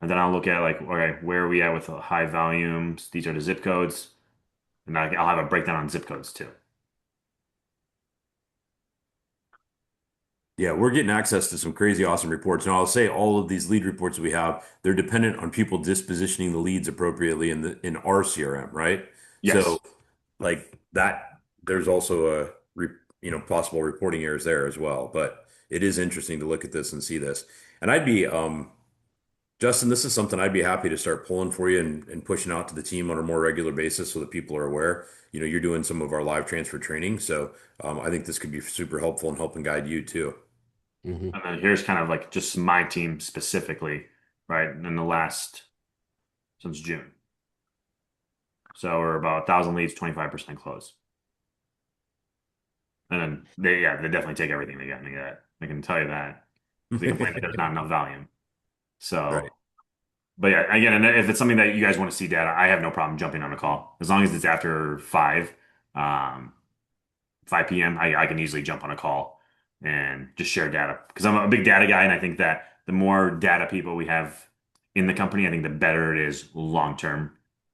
And then I'll look at like, okay, where are we at with high volumes? These are the zip codes. And I'll have a breakdown on zip codes too. Yeah, we're getting access to some crazy awesome reports. And I'll say all of these lead reports we have, they're dependent on people dispositioning the leads appropriately in our CRM, right? So Yes. like that, there's also possible reporting errors there as well. But it is interesting to look at this and see this. And I'd be Justin, this is something I'd be happy to start pulling for you and pushing out to the team on a more regular basis so that people are aware. You're doing some of our live transfer training. So I think this could be super helpful in helping guide you too. Hmm. And then here's kind of like just my team specifically, right? In the last, since June. So we're about 1,000 leads, 25% close. And then they definitely take everything they get me that. I can tell you that. They complain that there's not enough volume. Right. So, but yeah, again, and if it's something that you guys want to see data, I have no problem jumping on a call. As long as it's after um, 5 p.m., I can easily jump on a call and just share data because I'm a big data guy. And I think that the more data people we have in the company, I think the better it is long term.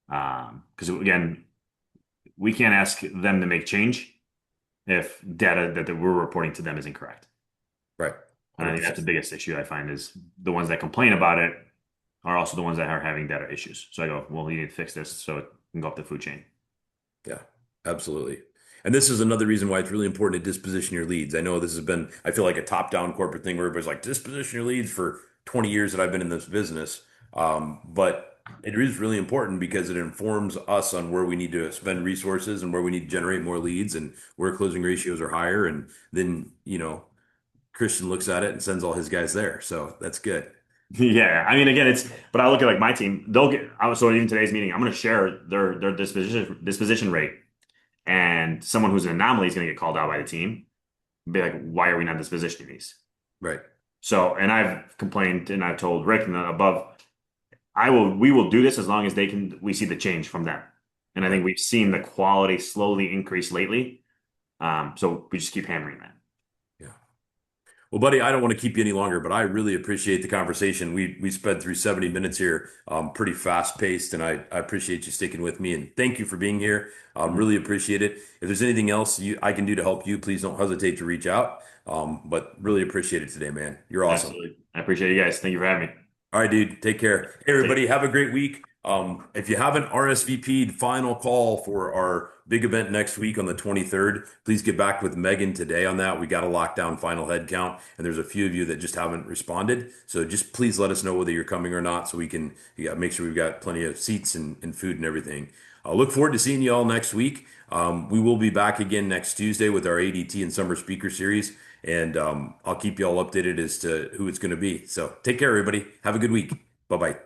Because again, we can't ask them to make change if data that we're reporting to them is incorrect. Right. And I think that's 100%. the biggest issue I find is the ones that complain about it are also the ones that are having data issues. So I go, well, you need to fix this so it can go up the food chain. Yeah, absolutely. And this is another reason why it's really important to disposition your leads. I know this has been, I feel like a top-down corporate thing where everybody's like, disposition your leads for 20 years that I've been in this business. But it is really important because it informs us on where we need to spend resources and where we need to generate more leads and where closing ratios are higher. And then, Kristjan looks at it and sends all his guys there. So that's good. Yeah, I mean, again, but I look at like my team, they'll get, so even today's meeting, I'm going to share their disposition rate. And someone who's an anomaly is going to get called out by the team, be like, why are we not dispositioning these? Right. So, and I've complained and I've told Rick and the above, we will do this as long as we see the change from them. And I Right. think we've seen the quality slowly increase lately. So we just keep hammering that. Yeah. Well, buddy, I don't want to keep you any longer, but I really appreciate the conversation. We sped through 70 minutes here, pretty fast paced, and I appreciate you sticking with me. And thank you for being here. Mhm. Really appreciate it. If there's anything else I can do to help you, please don't hesitate to reach out. But really appreciate it today, man. You're awesome. Absolutely. I appreciate you guys. Thank you for having me. All right, dude. Take care. Hey, everybody. Have a great week. If you haven't RSVP'd final call for our big event next week on the 23rd, please get back with Megan today on that. We got to lock down final head count, and there's a few of you that just haven't responded. So just please let us know whether you're coming or not so we can make sure we've got plenty of seats and food and everything. I look forward to seeing you all next week. We will be back again next Tuesday with our ADT and Summer Speaker Series. And I'll keep you all updated as to who it's going to be. So take care, everybody. Have a good week. Bye bye.